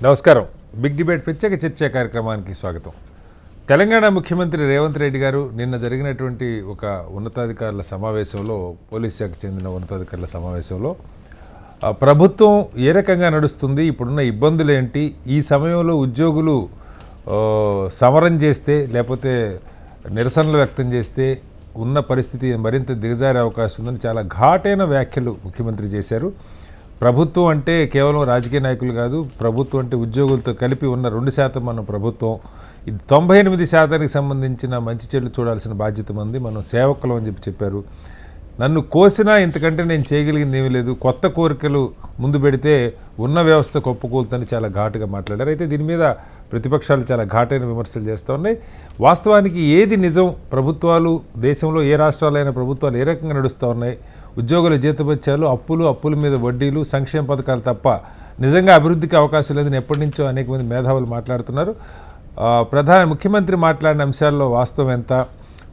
నమస్కారం. Big debate ప్రత్యేక చర్చా కార్యక్రమానికి స్వాగతం. తెలంగాణ ముఖ్యమంత్రి రేవంత్ రెడ్డి గారు నిన్న జరిగినటువంటి ఒక ఉన్నతాధికారుల సమావేశంలో, పోలీస్ శాఖకు చెందిన ఉన్నతాధికారుల సమావేశంలో ప్రభుత్వం ఏ రకంగా నడుస్తుంది, ఇప్పుడున్న ఇబ్బందులు ఏంటి, ఈ సమయంలో ఉద్యోగులు సమరం చేస్తే లేకపోతే నిరసనలు వ్యక్తం చేస్తే ఉన్న పరిస్థితి మరింత దిగజారే అవకాశం ఉందని చాలా ఘాటైన వ్యాఖ్యలు ముఖ్యమంత్రి చేశారు. ప్రభుత్వం అంటే కేవలం రాజకీయ నాయకులు కాదు, ప్రభుత్వం అంటే ఉద్యోగులతో కలిపి ఉన్న 2% మన ప్రభుత్వం. ఇది 98% సంబంధించిన మంచి చెడులు చూడాల్సిన బాధ్యత మంది, మనం సేవకులం అని చెప్పారు. నన్ను కోసినా ఇంతకంటే నేను చేయగలిగింది ఏమీ లేదు, కొత్త కోరికలు ముందు పెడితే ఉన్న వ్యవస్థ కొప్పుకూలుతని చాలా ఘాటుగా మాట్లాడారు. అయితే దీని మీద ప్రతిపక్షాలు చాలా ఘాటైన విమర్శలు చేస్తూ ఉన్నాయి. వాస్తవానికి ఏది నిజం, ప్రభుత్వాలు దేశంలో ఏ రాష్ట్రాలైన ప్రభుత్వాలు ఏ రకంగా నడుస్తూ ఉన్నాయి, ఉద్యోగుల జీతభత్యాలు, అప్పుల మీద వడ్డీలు, సంక్షేమ పథకాలు తప్ప నిజంగా అభివృద్ధికి అవకాశం లేదని ఎప్పటి నుంచో అనేక మంది మేధావులు మాట్లాడుతున్నారు. ముఖ్యమంత్రి మాట్లాడిన అంశాల్లో వాస్తవం ఎంత,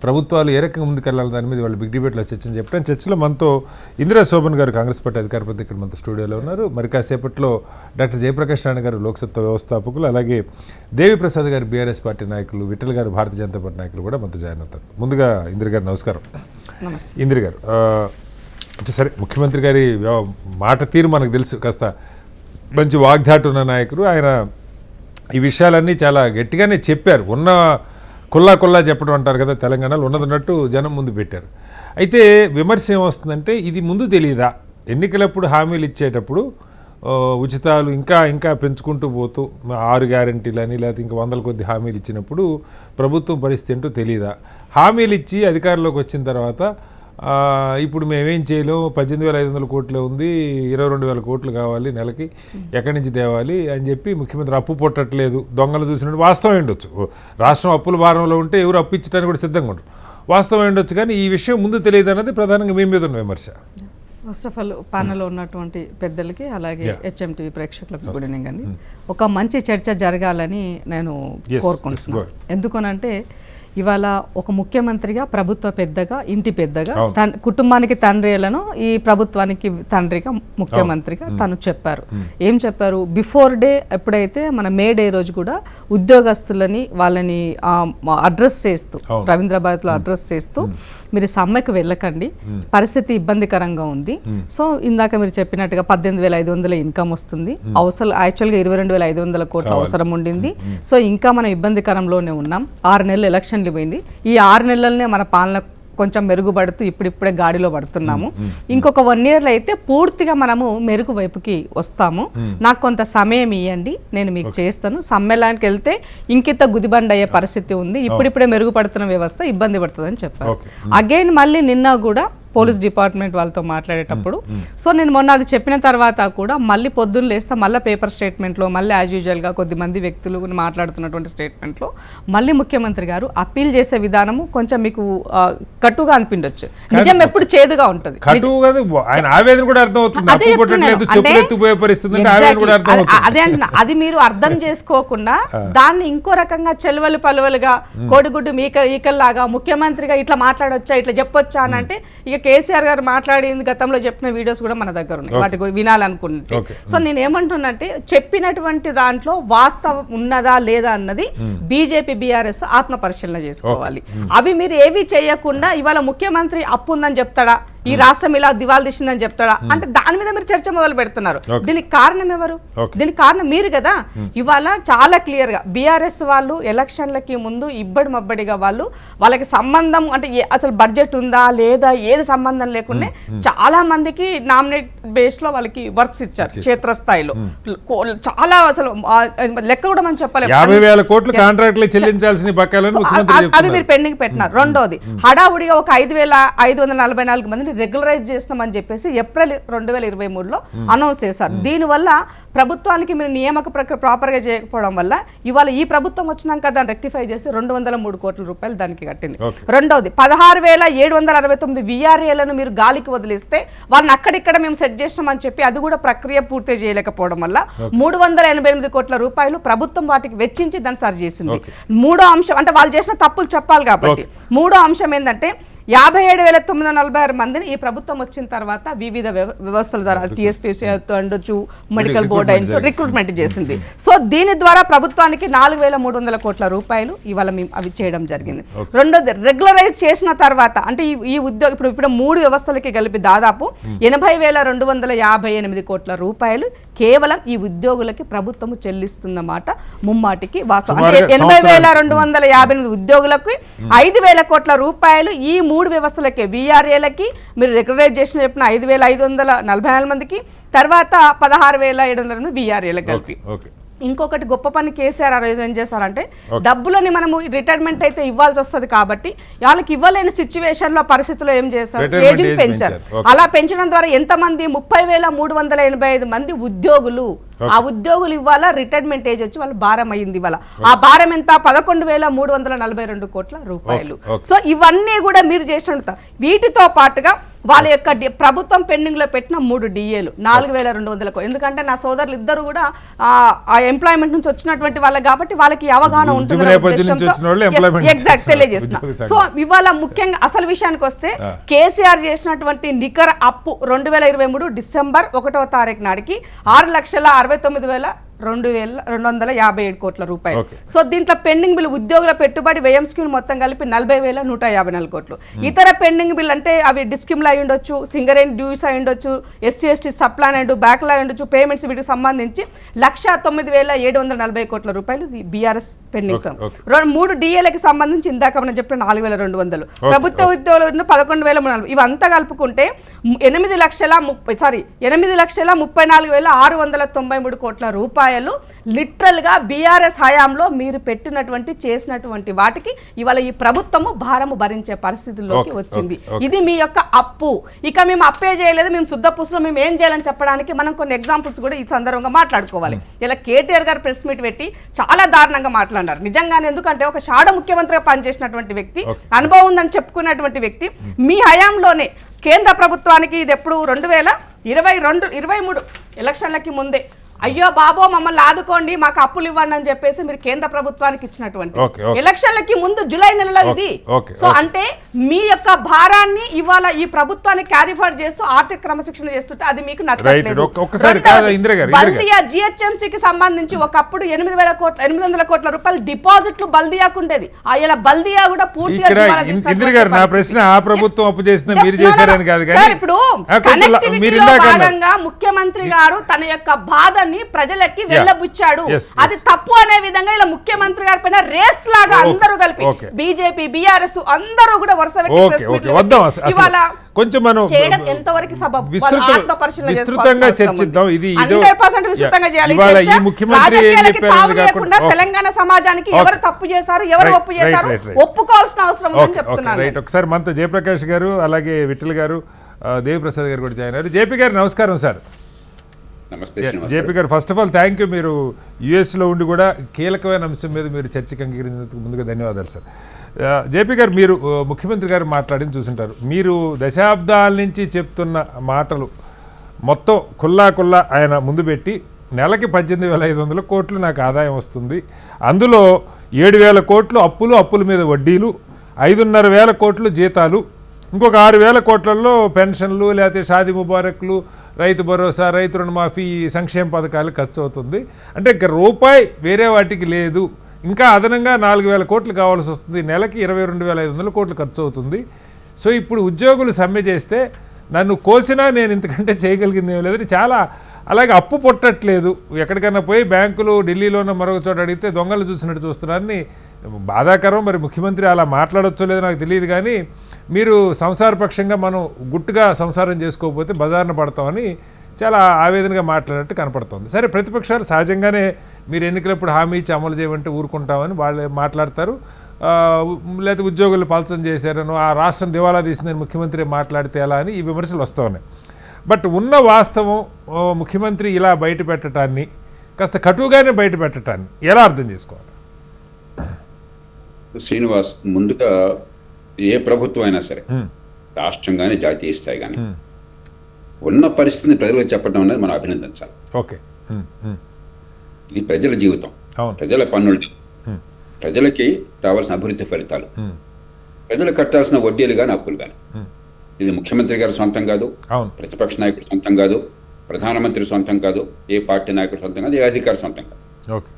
ప్రభుత్వాలు ఏ రకంగా ముందుకెళ్ళాలి, దాని మీద వాళ్ళు బిగ్ డిబేట్లో చర్చని చెప్పడం. చర్చలో మనతో ఇందిరా శోభన్ గారు, కాంగ్రెస్ పార్టీ అధికార ప్రతినిధి, ఇక్కడ మనతో స్టూడియోలో ఉన్నారు. మరి కాసేపట్లో డాక్టర్ జయప్రకాష్ నారాయణ గారు, లోక్సత్తా వ్యవస్థాపకులు, అలాగే దేవిప్రసాద్ గారు, బీఆర్ఎస్ పార్టీ నాయకులు, విఠల్ గారు, భారతీయ జనతా పార్టీ నాయకులు కూడా మనతో జాయిన్ అవుతారు. ముందుగా ఇందిర గారు నమస్కారం. ఇందిర గారు, సరే, ముఖ్యమంత్రి గారి మాట తీరు మనకు తెలుసు, కాస్త మంచి వాగ్దాటు ఉన్న నాయకుడు ఆయన. ఈ విషయాలన్నీ చాలా గట్టిగానే చెప్పారు, ఉన్న కుల్లా చెప్పడం అంటారు కదా, తెలంగాణలో ఉన్నదన్నట్టు జనం ముందు పెట్టారు. అయితే విమర్శ ఏమొస్తుందంటే, ఇది ముందు తెలియదా, ఎన్నికలప్పుడు హామీలు ఇచ్చేటప్పుడు ఉచితాలు ఇంకా పెంచుకుంటూ పోతూ 6 గ్యారంటీలు అని లేకపోతే ఇంకా 100 కొద్ది హామీలు ఇచ్చినప్పుడు ప్రభుత్వం పరిస్థితి ఏంటో తెలియదా, హామీలు ఇచ్చి అధికారంలోకి వచ్చిన తర్వాత ఇప్పుడు మేమేం చేయలేము, 18,500 కోట్లు ఉంది, 22,000 కోట్లు కావాలి నెలకి, ఎక్కడి నుంచి తేవాలి అని చెప్పి ముఖ్యమంత్రి అప్పు పుట్టట్లేదు, దొంగలు చూసినట్టు వాస్తవం ఉండొచ్చు. రాష్ట్రం అప్పుల భారంలో ఉంటే ఎవరు అప్పు ఇచ్చడానికి కూడా సిద్ధంగా ఉంటారు, వాస్తవం ఉండొచ్చు. కానీ ఈ విషయం ముందు తెలియదు అన్నది ప్రధానంగా మీ మీద ఉన్న విమర్శ. ఫస్ట్ ఆఫ్ ఆల్ ప్యానెల్లో ఉన్నటువంటి పెద్దలకి, అలాగే HMTV ప్రేక్షకులకు గుడ్ ఈవినింగ్ అండి. ఒక మంచి చర్చ జరగాలని నేను కోరుకుంటున్నాను. ఎందుకనంటే ఇవాళ ఒక ముఖ్యమంత్రిగా, ప్రభుత్వ పెద్దగా, ఇంటి పెద్దగా, కుటుంబానికి తండ్రిలను ఈ ప్రభుత్వానికి తండ్రిగా, ముఖ్యమంత్రిగా తను చెప్పారు. ఏం చెప్పారు? బిఫోర్ డే ఎప్పుడైతే మన మే డే రోజు కూడా ఉద్యోగస్తులని వాళ్ళని అడ్రస్ చేస్తూ, రవీంద్ర భారతిలో అడ్రస్ చేస్తూ, మీరు సమ్మెకు వెళ్ళకండి, పరిస్థితి ఇబ్బందికరంగా ఉంది. సో ఇందాక మీరు చెప్పినట్టుగా 18,500 ఇన్కమ్ వస్తుంది, అవసరం యాక్చువల్గా 22,500 కోట్ల అవసరం ఉండింది. సో ఇంకా మనం ఇబ్బందికరంలోనే ఉన్నాం. 6 నెలలు ఎలక్షన్ పోయింది. ఈ 6 నెలలనే మన పాలన కొంచెం మెరుగుపడుతూ ఇప్పుడిప్పుడే గాడిలో పడుతున్నాము. ఇంకొక 1 yearలో అయితే పూర్తిగా మనము మెరుగు వైపుకి వస్తాము. నాకు కొంత సమయం ఇవ్వండి, నేను మీకు చేస్తాను. సమ్మేళనానికి వెళ్తే ఇంకింత గుదిబండ అయ్యే పరిస్థితి ఉంది, ఇప్పుడిప్పుడే మెరుగుపడుతున్న వ్యవస్థ ఇబ్బంది పడుతుందని చెప్పారు. అగైన్ మళ్ళీ నిన్న కూడా పోలీస్ డిపార్ట్మెంట్ వాళ్ళతో మాట్లాడేటప్పుడు, సో నేను మొన్న అది చెప్పిన తర్వాత కూడా మళ్ళీ పొద్దున్న లేస్తే మళ్ళీ పేపర్ స్టేట్మెంట్లో, మళ్ళీ యాజ్ యూజువల్గా కొద్దిమంది వ్యక్తులు మాట్లాడుతున్నటువంటి స్టేట్మెంట్లో మళ్ళీ ముఖ్యమంత్రి గారు అప్పీల్ చేసే విధానము కొంచెం మీకు కట్టుగా అనిపించవచ్చు. నిజం ఎప్పుడు చేదుగా ఉంటుంది. అదే అంటున్నా, అది మీరు అర్థం చేసుకోకుండా దాన్ని ఇంకో రకంగా చెలవలు పలువలుగా కోడిగుడ్డు ఈకల్లాగా ముఖ్యమంత్రిగా ఇట్లా మాట్లాడొచ్చా, ఇట్లా చెప్పొచ్చా అని అంటే, ఇక కేసీఆర్ గారు మాట్లాడింది గతంలో చెప్పిన వీడియోస్ కూడా మన దగ్గర ఉన్నాయి, వాటి వినాలనుకుంటే. సో నేను ఏమంటున్నంటే, చెప్పినటువంటి దాంట్లో వాస్తవం ఉన్నదా లేదా అన్నది బీజేపీ బీఆర్ఎస్ ఆత్మ పరిశీలన చేసుకోవాలి. అవి మీరు ఏవి చేయకుండా ఇవాళ ముఖ్యమంత్రి అప్పు ఉందని చెప్తాడా, ఈ రాష్ట్రం ఇలా దివాలా తీసిందని చెప్తాడా అంటే దాని మీద మీరు చర్చ మొదలు పెడుతున్నారు. దీనికి కారణం ఎవరు? దీనికి కారణం మీరు కదా. ఇవాళ చాలా క్లియర్ గా బీఆర్ఎస్ వాళ్ళు ఎలక్షన్లకి ముందు ఇబ్బడి మబ్బడిగా వాళ్ళకి సంబంధం అంటే అసలు బడ్జెట్ ఉందా లేదా ఏది సంబంధం లేకుండా చాలా మందికి నామినేట్ బేస్ లో వాళ్ళకి వర్క్స్ ఇచ్చారు క్షేత్రస్థాయిలో. చాలా అసలు లెక్క కూడా మనం చెప్పలేము. 50,000 కోట్లు కాంట్రాక్టులు చెల్లించాల్సిన అవి మీరు పెండింగ్ పెట్టినారు. రెండోది, హడావుడిగా ఒక 5,544 మందిని రెగ్యులరైజ్ చేస్తామని చెప్పేసి ఏప్రిల్ 2023లో అనౌన్స్ చేశారు. దీనివల్ల ప్రభుత్వానికి మీరు నియామక ప్రక్రియ ప్రాపర్గా చేయకపోవడం వల్ల ఇవాళ ఈ ప్రభుత్వం వచ్చినాక దాన్ని రెక్టిఫై చేసి 203 కోట్ల రూపాయలు దానికి కట్టింది. రెండోది, 16,769 VRAలను మీరు గాలికి వదిలిస్తే వాళ్ళని అక్కడిక్కడ మేము సెట్ చేస్తామని చెప్పి అది కూడా ప్రక్రియ పూర్తి చేయలేకపోవడం వల్ల 388 కోట్ల రూపాయలు ప్రభుత్వం వాటికి వెచ్చించి దాన్ని సరి చేసింది. మూడో అంశం అంటే వాళ్ళు చేసిన తప్పులు చెప్పాలి కాబట్టి, మూడో అంశం ఏంటంటే 57,946 మందిని ఈ ప్రభుత్వం వచ్చిన తర్వాత వివిధ వ్యవస్థల ద్వారా టీఎస్పీ ఉండొచ్చు, మెడికల్ బోర్డు అయిన రిక్రూట్మెంట్ చేసింది. సో దీని ద్వారా ప్రభుత్వానికి 4,300 కోట్ల రూపాయలు ఇవాళ మేము అవి చేయడం జరిగింది. రెండోది రెగ్యులరైజ్ చేసిన తర్వాత అంటే ఈ ఉద్యోగ ఇప్పుడు 3 వ్యవస్థలకి కలిపి దాదాపు 80,258 కోట్ల రూపాయలు కేవలం ఈ ఉద్యోగులకి ప్రభుత్వం చెల్లిస్తున్నమాట ముమ్మాటికి వాస్తవం. అంటే 80,258 ఉద్యోగులకు 5,000 కోట్ల రూపాయలు ఈ 3 వ్యవస్థలకి VRAలకి మీరు రెగ్యులరైజ్ చేసిన చెప్పిన 5,544 మందికి, తర్వాత 16,700 VRAలకు కలిపి. ఇంకొకటి గొప్ప పని కేసీఆర్ ఆ రోజు ఏం చేశారంటే డబ్బులని మనము రిటైర్మెంట్ అయితే ఇవ్వాల్సి వస్తుంది కాబట్టి వాళ్ళకి ఇవ్వలేని సిచ్యువేషన్ లో పరిస్థితుల్లో ఏం చేశారు, ఏజ్ని పెంచారు. అలా పెంచడం ద్వారా ఎంతమంది 30,385 మంది ఉద్యోగులు, ఆ ఉద్యోగులు ఇవాళ రిటైర్మెంట్ ఏజ్ వచ్చి వాళ్ళు భారం అయింది. ఇవాళ ఆ భారం ఎంత 11,342 కోట్ల రూపాయలు. సో ఇవన్నీ కూడా మీరు చేసినంత వీటితో పాటుగా వాళ్ళ యొక్క ప్రభుత్వం పెండింగ్ లో పెట్టిన 3 DAలు 4,200 కోట్లు. ఎందుకంటే నా సోదరులు ఇద్దరు కూడా ఆ ఎంప్లాయ్మెంట్ నుంచి వచ్చినటువంటి వాళ్ళు కాబట్టి వాళ్ళకి అవగాహన ఉంటుంది ఎగ్జాక్ట్ తెలియజేసిన. సో ఇవాళ ముఖ్యంగా అసలు విషయానికి వస్తే కేసీఆర్ చేసినటువంటి నికర అప్పు 2023 డిసెంబర్ 1వ తారీఖు నాటికి 6,69,257 కోట్ల రూపాయలు. సో దీంట్లో పెండింగ్ బిల్ ఉద్యోగుల పెట్టుబడి వ్యయం స్కీమ్ మొత్తం కలిపి 40,154 కోట్లు. ఇతర పెండింగ్ బిల్ అంటే అవి డిస్కిమ్లు అయి ఉండొచ్చు, సింగరేణి డ్యూస్ అయి ఉండొచ్చు, SC/ST సప్లాన్ అండ్ బ్యాక్లా అయి ఉండొచ్చు, పేమెంట్స్ వీటికి సంబంధించి 1,09,740 కోట్ల రూపాయలు బీఆర్ఎస్ పెండింగ్. 3 DAలకి సంబంధించి ఇందాక మనం చెప్పిన 4,200, ప్రభుత్వ ఉద్యోగులు 11,300, ఇవంతా కలుపుకుంటే 8,34,693 కోట్ల రూపాయలు లిటరల్ గా బీఆర్ఎస్ హయాంలో మీరు పెట్టినటువంటి చేసినటువంటి వాటికి ఇవాళ ఈ ప్రభుత్వము భారము భరించే పరిస్థితుల్లోకి వచ్చింది. ఇది మీ యొక్క అప్పు. ఇక మేము అప్పే చేయలేదు, మేము శుద్ధ పూసలో మేము ఏం చేయాలని చెప్పడానికి మనం కొన్ని ఎగ్జాంపుల్స్ కూడా ఈ సందర్భంగా మాట్లాడుకోవాలి. ఇలా కేటీఆర్ గారు ప్రెస్ మీట్ పెట్టి చాలా దారుణంగా మాట్లాడారు నిజంగానే. ఎందుకంటే ఒక షాడో ముఖ్యమంత్రిగా పనిచేసినటువంటి వ్యక్తి, అనుభవం ఉందని చెప్పుకున్నటువంటి వ్యక్తి, మీ హయాంలోనే కేంద్ర ప్రభుత్వానికి ఇది ఎప్పుడు 2022-23 ఎలక్షన్లకి ముందే అయ్యో బాబో మమ్మల్ని ఆదుకోండి మాకు అప్పులు ఇవ్వండి అని చెప్పేసి మీరు కేంద్ర ప్రభుత్వానికి ఇచ్చినటువంటి ఎలక్షన్లకి ముందు జూలై నెలలో ఇది. సో అంటే మీ యొక్క భారాన్ని ఇవాళ ఈ ప్రభుత్వాన్ని క్యారీ ఫార్వర్డ్ చేస్తూ ఆర్థిక క్రమశిక్షణ చేస్తుంటే అది మీకు నచ్చట్లేదు. బల్దియా GHMCకి సంబంధించి ఒకప్పుడు 800 కోట్ల రూపాయలు డిపాజిట్లు బల్దియాకు ఉండేది. ఇలా బల్దియా కూడా పూర్తిగా ఇప్పుడు కనెక్టివిటీలో భాగంగా ముఖ్యమంత్రి గారు తన యొక్క బాధ ప్రజలకి వెళ్ళబుచ్చాడు. అది తప్పు అనే విధంగా ఇలా ముఖ్యమంత్రి గారి పైన రేస్ లాగా అందరూ కలిపి బీజేపీ BRS అందరూ కూడా వరుస కొంచెం మనం ఎంతవరకు విస్తృతంగా చర్చిద్దాం. ఇది 100% విస్తృతంగా చేయాలి. తెలంగాణ సమాజానికి ఎవరు తప్పు చేశారు, ఎవరు ఒప్పు చేశారు ఒప్పుకోవాల్సిన అవసరం ఉందని చెప్తున్నాను. ఒకసారి మనతో జయప్రకాష్ గారు అలాగే విఠల్ గారు, దేవిప్రసాద్ గారు కూడా జాయిన్ అయ్యారు. జేపీ గారు నమస్కారం సార్. జేపీ గారు, first of all thank you. మీరు యుఎస్లో ఉండి కూడా కీలకమైన అంశం మీద మీరు చర్చకి అంగీకరించినందుకు ముందుగా ధన్యవాదాలు సార్. జేపీ గారు, మీరు ముఖ్యమంత్రి గారు మాట్లాడింది చూసుంటారు. మీరు దశాబ్దాల నుంచి చెప్తున్న మాటలు మొత్తం కుల్లా ఆయన ముందు పెట్టి నెలకి 18,500 కోట్లు నాకు ఆదాయం వస్తుంది, అందులో 7,000 కోట్లు అప్పుల మీద వడ్డీలు, 5,500 కోట్లు జీతాలు, ఇంకొక 6,000 కోట్లలో పెన్షన్లు లేకపోతే షాదీ ముబారక్లు, రైతు భరోసా, రైతు రుణమాఫీ, సంక్షేమ పథకాలు ఖర్చు అవుతుంది. అంటే ఇక రూపాయి వేరే వాటికి లేదు. ఇంకా అదనంగా 4,000 కోట్లు కావాల్సి వస్తుంది. నెలకి 22,500 కోట్లు ఖర్చు అవుతుంది. సో ఇప్పుడు ఉద్యోగులు సమ్మె చేస్తే నన్ను కోసినా నేను ఇంతకంటే చేయగలిగింది ఏం లేదని చాలా, అలాగే అప్పు పుట్టట్లేదు. ఎక్కడికైనా పోయి బ్యాంకులు ఢిల్లీలోనో మరొక చోట అడిగితే దొంగలు చూసినట్టు చూస్తున్నారని బాధాకరం. మరి ముఖ్యమంత్రి అలా మాట్లాడొచ్చో లేదో నాకు తెలియదు, కానీ మీరు సంసారపక్షంగా మనం గుట్టుగా సంసారం చేసుకోకపోతే బజార్న పడతామని చాలా ఆవేదనగా మాట్లాడినట్టు కనపడుతుంది. సరే, ప్రతిపక్షాలు సహజంగానే మీరు ఎన్నికలప్పుడు హామీ ఇచ్చి అమలు చేయమంటే ఊరుకుంటామని వాళ్ళు మాట్లాడతారు. లేకపోతే ఉద్యోగులు పల్చన చేశారనో, ఆ రాష్ట్రం దివాలా తీసిందని ముఖ్యమంత్రి మాట్లాడితే ఎలా అని ఈ విమర్శలు వస్తూ ఉన్నాయి. బట్ ఉన్న వాస్తవం ముఖ్యమంత్రి ఇలా బయట పెట్టడాన్ని, కాస్త కటువుగానే బయట పెట్టడాన్ని ఎలా అర్థం చేసుకోవాలి? శ్రీనివాస్, ముందుగా ఏ ప్రభుత్వం అయినా సరే, రాష్ట్రం కానీ జాతీయ స్థాయి కానీ, ఉన్న పరిస్థితిని ప్రజలకు చెప్పడం అనేది మనం అభినందించాలి. ఓకే, ఇది ప్రజల జీవితం, ప్రజల పన్నులు, ప్రజలకి రావాల్సిన అభివృద్ధి ఫలితాలు. ప్రజలు కట్టాల్సిన వడ్డీలు కానీ అప్పులు కానీ. ఇది ముఖ్యమంత్రి గారి సొంతం కాదు, అవును, ప్రతిపక్ష నాయకుడి సొంతం కాదు, ప్రధానమంత్రి సొంతం కాదు, ఏ పార్టీ నాయకుడి సొంతం కాదు, ఏ అధికారి సొంతం కాదు. ఓకే,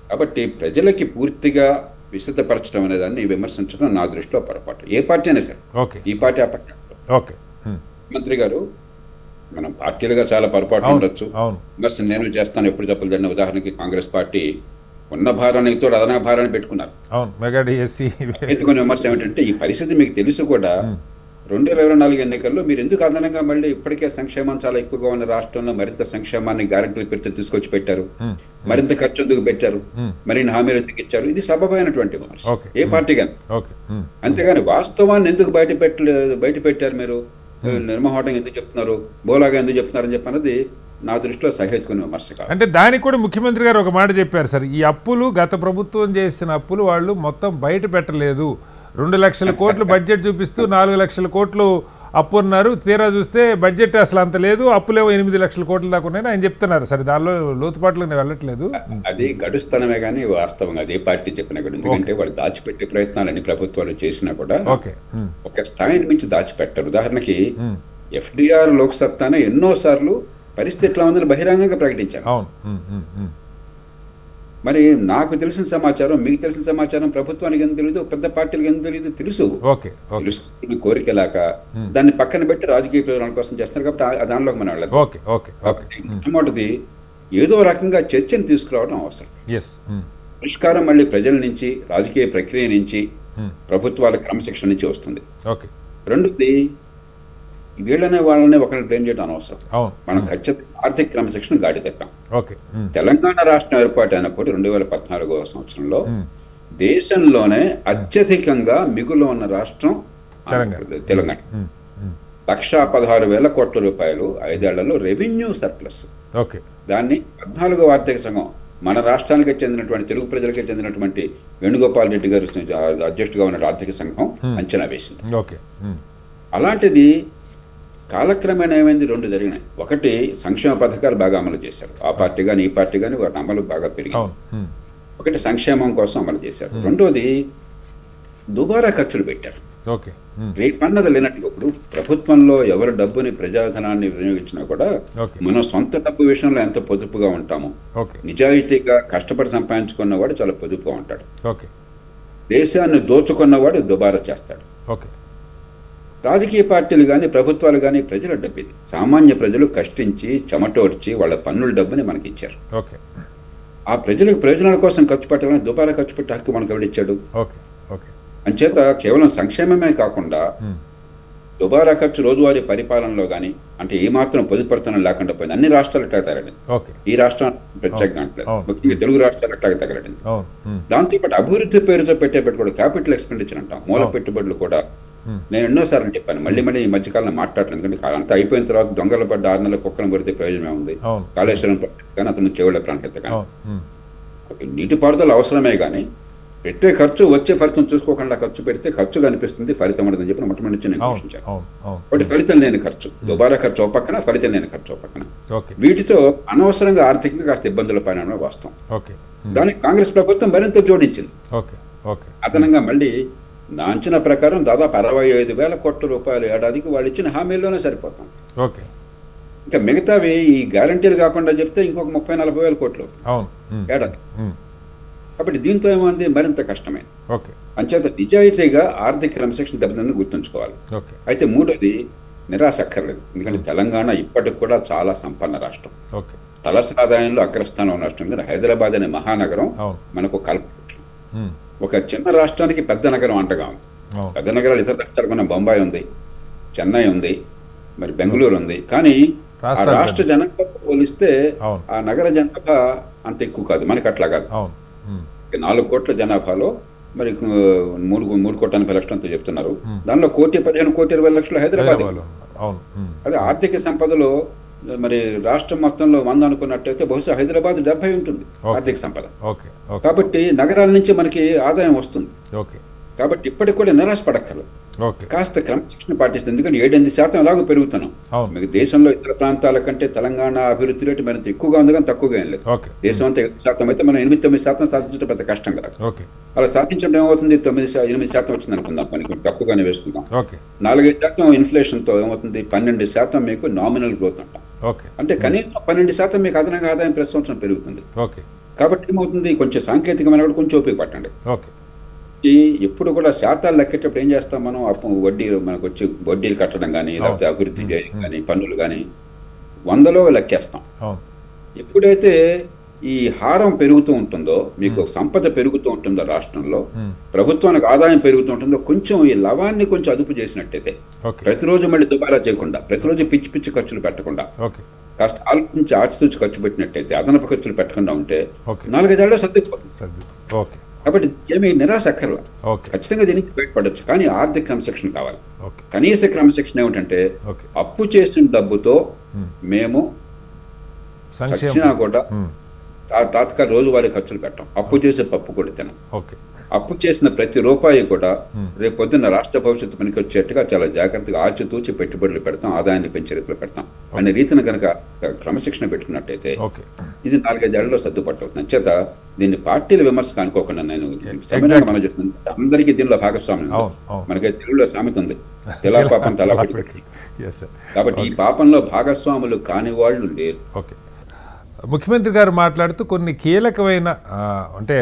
కాబట్టి ప్రజలకి పూర్తిగా విశదపరచడం అనే దాన్ని విమర్శించడం నా దృష్టిలో పొరపాటు. ఏ పార్టీ అయినా సరే, ఓకే, ఈ పార్టీ ఆ పార్టీ. ఓకే, ముఖ్యమంత్రి గారు మనం పార్టీలుగా చాలా పొరపాటు ఉండొచ్చు, అవును, విమర్శ నేను చేస్తాను, ఎప్పుడు తప్పులు జరిగిన. ఉదాహరణకి కాంగ్రెస్ పార్టీ ఉన్న భారానికి తోడు అదనా భారాన్ని పెట్టుకున్నారు. అవును, మెగా డిఎస్సి ఎత్తుకునే విమర్శ ఏమిటంటే ఈ పరిస్థితి మీకు తెలుసు కూడా 2024 ఎన్నికల్లో మీరు ఎందుకు అదనంగా మళ్ళీ ఇప్పటికే సంక్షేమం చాలా ఎక్కువగా ఉన్న రాష్ట్రంలో మరింత సంక్షేమాన్ని గ్యారెంటీలు పెడితే తీసుకొచ్చి పెట్టారు, మరింత ఖర్చు ఎందుకు పెట్టారు, మరిన్ని హామీలు ఎందుకు ఇచ్చారు, ఇది సబబైనటువంటి విమర్శ ఏ పార్టీ కానీ. ఓకే, అంతేగాని వాస్తవాన్ని ఎందుకు బయట పెట్టారు మీరు, నిర్మోహటంగా ఎందుకు చెప్తున్నారు, బోలాగా ఎందుకు చెప్తున్నారు అని చెప్పన్నది నా దృష్టిలో సహేతుకునే విమర్శ కాదు. అంటే దానికి కూడా ముఖ్యమంత్రి గారు ఒక మాట చెప్పారు సార్, ఈ అప్పులు గత ప్రభుత్వం చేసిన అప్పులు వాళ్ళు మొత్తం బయట పెట్టలేదు, 2 లక్షల కోట్లు బడ్జెట్ చూపిస్తూ 4 లక్షల కోట్లు అప్పు ఉన్నారు, తీరా చూస్తే బడ్జెట్ అసలు అంత లేదు, అప్పులేవో 8 లక్షల కోట్ల దాకా ఉన్నాయని ఆయన చెప్తున్నారు. సరే దానిలో లోతుపాట్లకు నేను వెళ్ళట్లేదు, అది గడుస్తానమే కానీ వాస్తవంగా అదే పార్టీ చెప్పినా కూడా. ఎందుకంటే వాళ్ళు దాచిపెట్టే ప్రయత్నాలు అన్ని ప్రభుత్వాలు చేసినా కూడా ఓకే, ఒక స్థాయిని మించి దాచిపెట్టారు. ఉదాహరణకి FDR లోక్సత్తానే ఎన్నోసార్లు పరిస్థితి ఎట్లా ఉందని బహిరంగంగా ప్రకటించారు. అవును, మరి నాకు తెలిసిన సమాచారం, మీకు తెలిసిన సమాచారం ప్రభుత్వానికి ఎందుకు తెలియదు, పెద్ద పార్టీలకు ఎందుకు తెలియదు, తెలుసు. ఓకే, తెలుసుకున్న కోరిక లేక దాన్ని పక్కన పెట్టి రాజకీయ ప్రయోజనాల కోసం చేస్తున్నారు. కాబట్టి దానిలోకి మనం వెళ్ళదు. ఓకే, ఓకే, ఓకే, మొట్టమొదటిది ఏదో రకంగా చర్చను తీసుకురావడం అవసరం. ఎస్, పరిష్కారం మళ్ళీ ప్రజల నుంచి, రాజకీయ ప్రక్రియ నుంచి, ప్రభుత్వాల క్రమశిక్షణ నుంచి వస్తుంది. ఓకే, రెండోది వీళ్ళనే వాళ్ళనే ఒకరిని బ్లేమ్ చేయడం అనవసరం. అవును, మనం ఖచ్చితంగా ఆర్థిక క్రమశిక్షణ గాడి తప్పాం. ఓకే, తెలంగాణ రాష్ట్రం ఏర్పాటు అయినప్పుడు 2014వ సంవత్సరంలో దేశంలోనే అత్యధికంగా మిగులు ఉన్న రాష్ట్రం తెలంగాణ. 1,16,000 కోట్ల రూపాయలు 5 ఏళ్లలో రెవెన్యూ సర్ప్లస్. ఓకే, దాన్ని 14వ ఆర్థిక సంఘం, మన రాష్ట్రానికి చెందినటువంటి తెలుగు ప్రజలకే చెందినటువంటి వేణుగోపాల్ రెడ్డి గారు అధ్యక్షుడిగా ఉన్న ఆర్థిక సంఘం అంచనా వేసింది. ఓకే, అలాంటిది కాలక్రమేణా ఏమైంది, 2 జరిగినాయి. ఒకటి, సంక్షేమ పథకాలు బాగా అమలు చేశారు, ఆ పార్టీ కానీ ఈ పార్టీ కానీ వాటి అమలు బాగా పెరిగింది. ఒకటి సంక్షేమం కోసం అమలు చేశారు. రెండోది దుబారా ఖర్చులు పెట్టారు. ఓకే, రేపన్నది లేనట్టుగా ఇప్పుడు ప్రభుత్వంలో ఎవరి డబ్బుని, ప్రజాధనాన్ని వినియోగించినా కూడా మనం సొంత డబ్బు విషయంలో ఎంత పొదుపుగా ఉంటామో, నిజాయితీగా కష్టపడి సంపాదించుకున్నవాడు చాలా పొదుపుగా ఉంటాడు. ఓకే, దేశాన్ని దోచుకున్నవాడు దుబారా చేస్తాడు. ఓకే, రాజకీయ పార్టీలు కానీ ప్రభుత్వాలు కానీ ప్రజల డబ్బు ఇది. సామాన్య ప్రజలు కష్టించి చెమటోడ్చి వాళ్ళ పన్నుల డబ్బుని మనకి ఇచ్చారు. ఓకే, ఆ ప్రజలకు ప్రయోజనాల కోసం ఖర్చు పెట్టాలని దుబారా ఖర్చు పెట్టే హక్కు మనకు ఎవడిచ్చాడు? ఓకే, ఓకే, అంచేత కేవలం సంక్షేమమే కాకుండా దుబారా ఖర్చు రోజువారీ పరిపాలనలో కానీ, అంటే ఏమాత్రం పొదుపడుతనం లేకుండా పోయింది. అన్ని రాష్ట్రాలు ఎట్లా తగలడింది, ఈ రాష్ట్రం ప్రత్యేకంగా అంటలేదు, ముఖ్యంగా తెలుగు రాష్ట్రాలు ఎట్లాగా తగలడింది. దాంతోపాటు అభివృద్ధి పేరుతో పెట్టే పెట్టుబడి, క్యాపిటల్ ఎక్స్పెండిచర్ అంటాం, మూల పెట్టుబడులు కూడా నేను ఎన్నోసార్లు చెప్పాను, మళ్ళీ ఈ మధ్యకాలంలో మాట్లాడలేదు. ఎందుకంటే అంతా అయిపోయిన తర్వాత దొంగలు పడ్డ 6 నెలల కుక్కను పడితే ప్రయోజనమే ఉంది. కాళేశ్వరం ప్రాజెక్ట్ కానీ, అతను చెవుల ప్రాంతం కానీ నీటిపారుదల అవసరమే కానీ పెట్టే ఖర్చు వచ్చే ఫలితం చూసుకోకుండా ఖర్చు పెడితే ఖర్చు కనిపిస్తుంది, ఫలితం ఉండదని చెప్పి మొట్టమొదటి నుంచి నేను ఘోషించాను. ఒకటి ఫలితం లేని ఖర్చు, దుబారా ఖర్చు ఒక పక్కన, ఫలితం లేని ఖర్చు ఒక పక్కన. వీటితో అనవసరంగా ఆర్థికంగా కాస్త ఇబ్బందుల పైన వాస్తవం. దానికి కాంగ్రెస్ ప్రభుత్వం మరింత జోడించింది. అదనంగా మళ్ళీ నా అంచనా ప్రకారం దాదాపు 65,000 కోట్ల రూపాయలు ఏడాదికి వాళ్ళు ఇచ్చిన హామీల్లోనే సరిపోతాం. ఇంకా మిగతావి ఈ గ్యారంటీలు కాకుండా చెప్తే ఇంకొక 30,000-40,000 కోట్లు ఏడాది. కాబట్టి దీంతో ఏమైంది, మరింత కష్టమైంది. అంచేత నిజాయితీగా ఆర్థిక క్రమశిక్షణ దెబ్బతిందని గుర్తుంచుకోవాలి. అయితే మూడోది నిరాశ అక్కర్లేదు. ఎందుకంటే తెలంగాణ ఇప్పటికి కూడా చాలా సంపన్న రాష్ట్రం, తలసరి ఆదాయంలో అగ్రస్థానం ఉన్న రాష్ట్రం. మీద హైదరాబాద్ అనే మహానగరం మనకు కల్పవృక్షం. ఒక చిన్న రాష్ట్రానికి పెద్ద నగరం అంటగా ఉంది. పెద్ద నగరాలు ఇతర రాష్ట్రాలకు మన బొంబాయి ఉంది, చెన్నై ఉంది, మరి బెంగళూరు ఉంది. కానీ ఆ రాష్ట్ర జనాభా పోలిస్తే ఆ నగర జనాభా అంత ఎక్కువ కాదు, మనకి అట్లా కాదు. 4 కోట్ల జనాభాలో మరి 3,80,00,000 చెప్తున్నారు. దానిలో 1,15,20,00,000 హైదరాబాద్. అదే ఆర్థిక సంపదలో మరి రాష్ట్రం మొత్తంలో 100 అనుకున్నట్టయితే బహుశా హైదరాబాద్ 70 ఉంటుంది ఆర్థిక సంపద. కాబట్టి నగరాల నుంచి మనకి ఆదాయం వస్తుంది. కాబట్టి ఇప్పటికి కూడా నిరాశ పడక్కర్లేదు. ఓకే. కాస్త క్రమశిక్షణ పాటిస్తుంది. ఎందుకంటే 7-8% ఎలాగో పెరుగుతున్నాం. అవును. మీకు దేశంలో ఇతర ప్రాంతాల కంటే తెలంగాణ అభివృద్ధి రేటు మరింత ఎక్కువగా ఉంది, కానీ తక్కువగా ఏం లేదు. ఓకే. దేశం అంతా 7% అయితే మనం 8-9% సాధించడం పెద్ద కష్టం కదా. ఓకే. అలా సాధించడం ఏమవుతుంది, 9-8% వచ్చింది అనుకుందాం, మనకి తక్కువగానే వేసుకుందాం. ఓకే. 4-5% ఇన్ఫ్లేషన్తో ఏమవుతుంది, 12% మీకు నామినల్ గ్రోత్ అంటాం. ఓకే. అంటే కనీసం 12% మీకు అదనంగా ఆదాయం ప్రతి సంవత్సరం పెరుగుతుంది. ఓకే. కాబట్టి ఏమవుతుంది, కొంచెం సాంకేతికమైన కూడా కొంచెం ఓపిక పట్టండి. ఓకే. ఎప్పుడు కూడా శాతాలు లెక్కేటప్పుడు ఏం చేస్తాం మనం, అప్పు వడ్డీలు మనకు వచ్చి వడ్డీలు కట్టడం కానీ, లేకపోతే అభివృద్ధి చేయడం కానీ, పన్నులు కానీ 100లో లెక్కేస్తాం. ఎప్పుడైతే ఈ హారం పెరుగుతూ ఉంటుందో, మీకు సంపద పెరుగుతూ ఉంటుందో, రాష్ట్రంలో ప్రభుత్వానికి ఆదాయం పెరుగుతూ ఉంటుందో, కొంచెం ఈ లవాన్ని కొంచెం అదుపు చేసినట్టయితే, ప్రతిరోజు మళ్ళీ దుబారా చేయకుండా, ప్రతిరోజు పిచ్చి పిచ్చి ఖర్చులు పెట్టకుండా, కాస్త ఆలోచించి ఆచితూచి ఖర్చు పెట్టినట్టయితే, అదనపు ఖర్చులు పెట్టకుండా ఉంటే 4-5 ఏళ్ళలో సర్దుకుపోతుంది. కాబట్టి ఏమీ నిరాశ అక్కర్లా, ఖచ్చితంగా దీని నుంచి బయటపడవచ్చు. కానీ ఆర్థిక క్రమశిక్షణ కావాలి. కనీస క్రమశిక్షణ ఏమిటంటే, అప్పు చేసిన డబ్బుతో మేము చచ్చినా కూడా తాత్కాలిక రోజువారీ ఖర్చులు పెట్టాం. అప్పు చేసే పప్పు కూడా తినాం. అప్పు చేసిన ప్రతి రూపాయి కూడా రేపు పొద్దున్న రాష్ట్ర భవిష్యత్తు పనికి వచ్చేట్టుగా చాలా జాగ్రత్తగా ఆచితూచి పెట్టుబడులు పెడతాం, ఆదాయాన్ని పెంచే రీతిలో పెడతాం అనే రీతిని కనుక క్రమశిక్షణ పెట్టుకున్నట్టయితే ఇది 4-5 ఏళ్లలో సర్దుపట్టవుతుంది. అంచేత దీన్ని పార్టీల విమర్శకు అనుకోకుండా నేను మనం చేస్తున్నాను, అందరికీ దీనిలో భాగస్వామ్యం. మనకి తెలుగులో సామెత ఉంది, తెలా పాపం తలా పడి. కాబట్టి ఈ పాపంలో భాగస్వాములు కాని వాళ్ళు లేరు. ముఖ్యమంత్రి గారు మాట్లాడుతూ కొన్ని కీలకమైన అంటే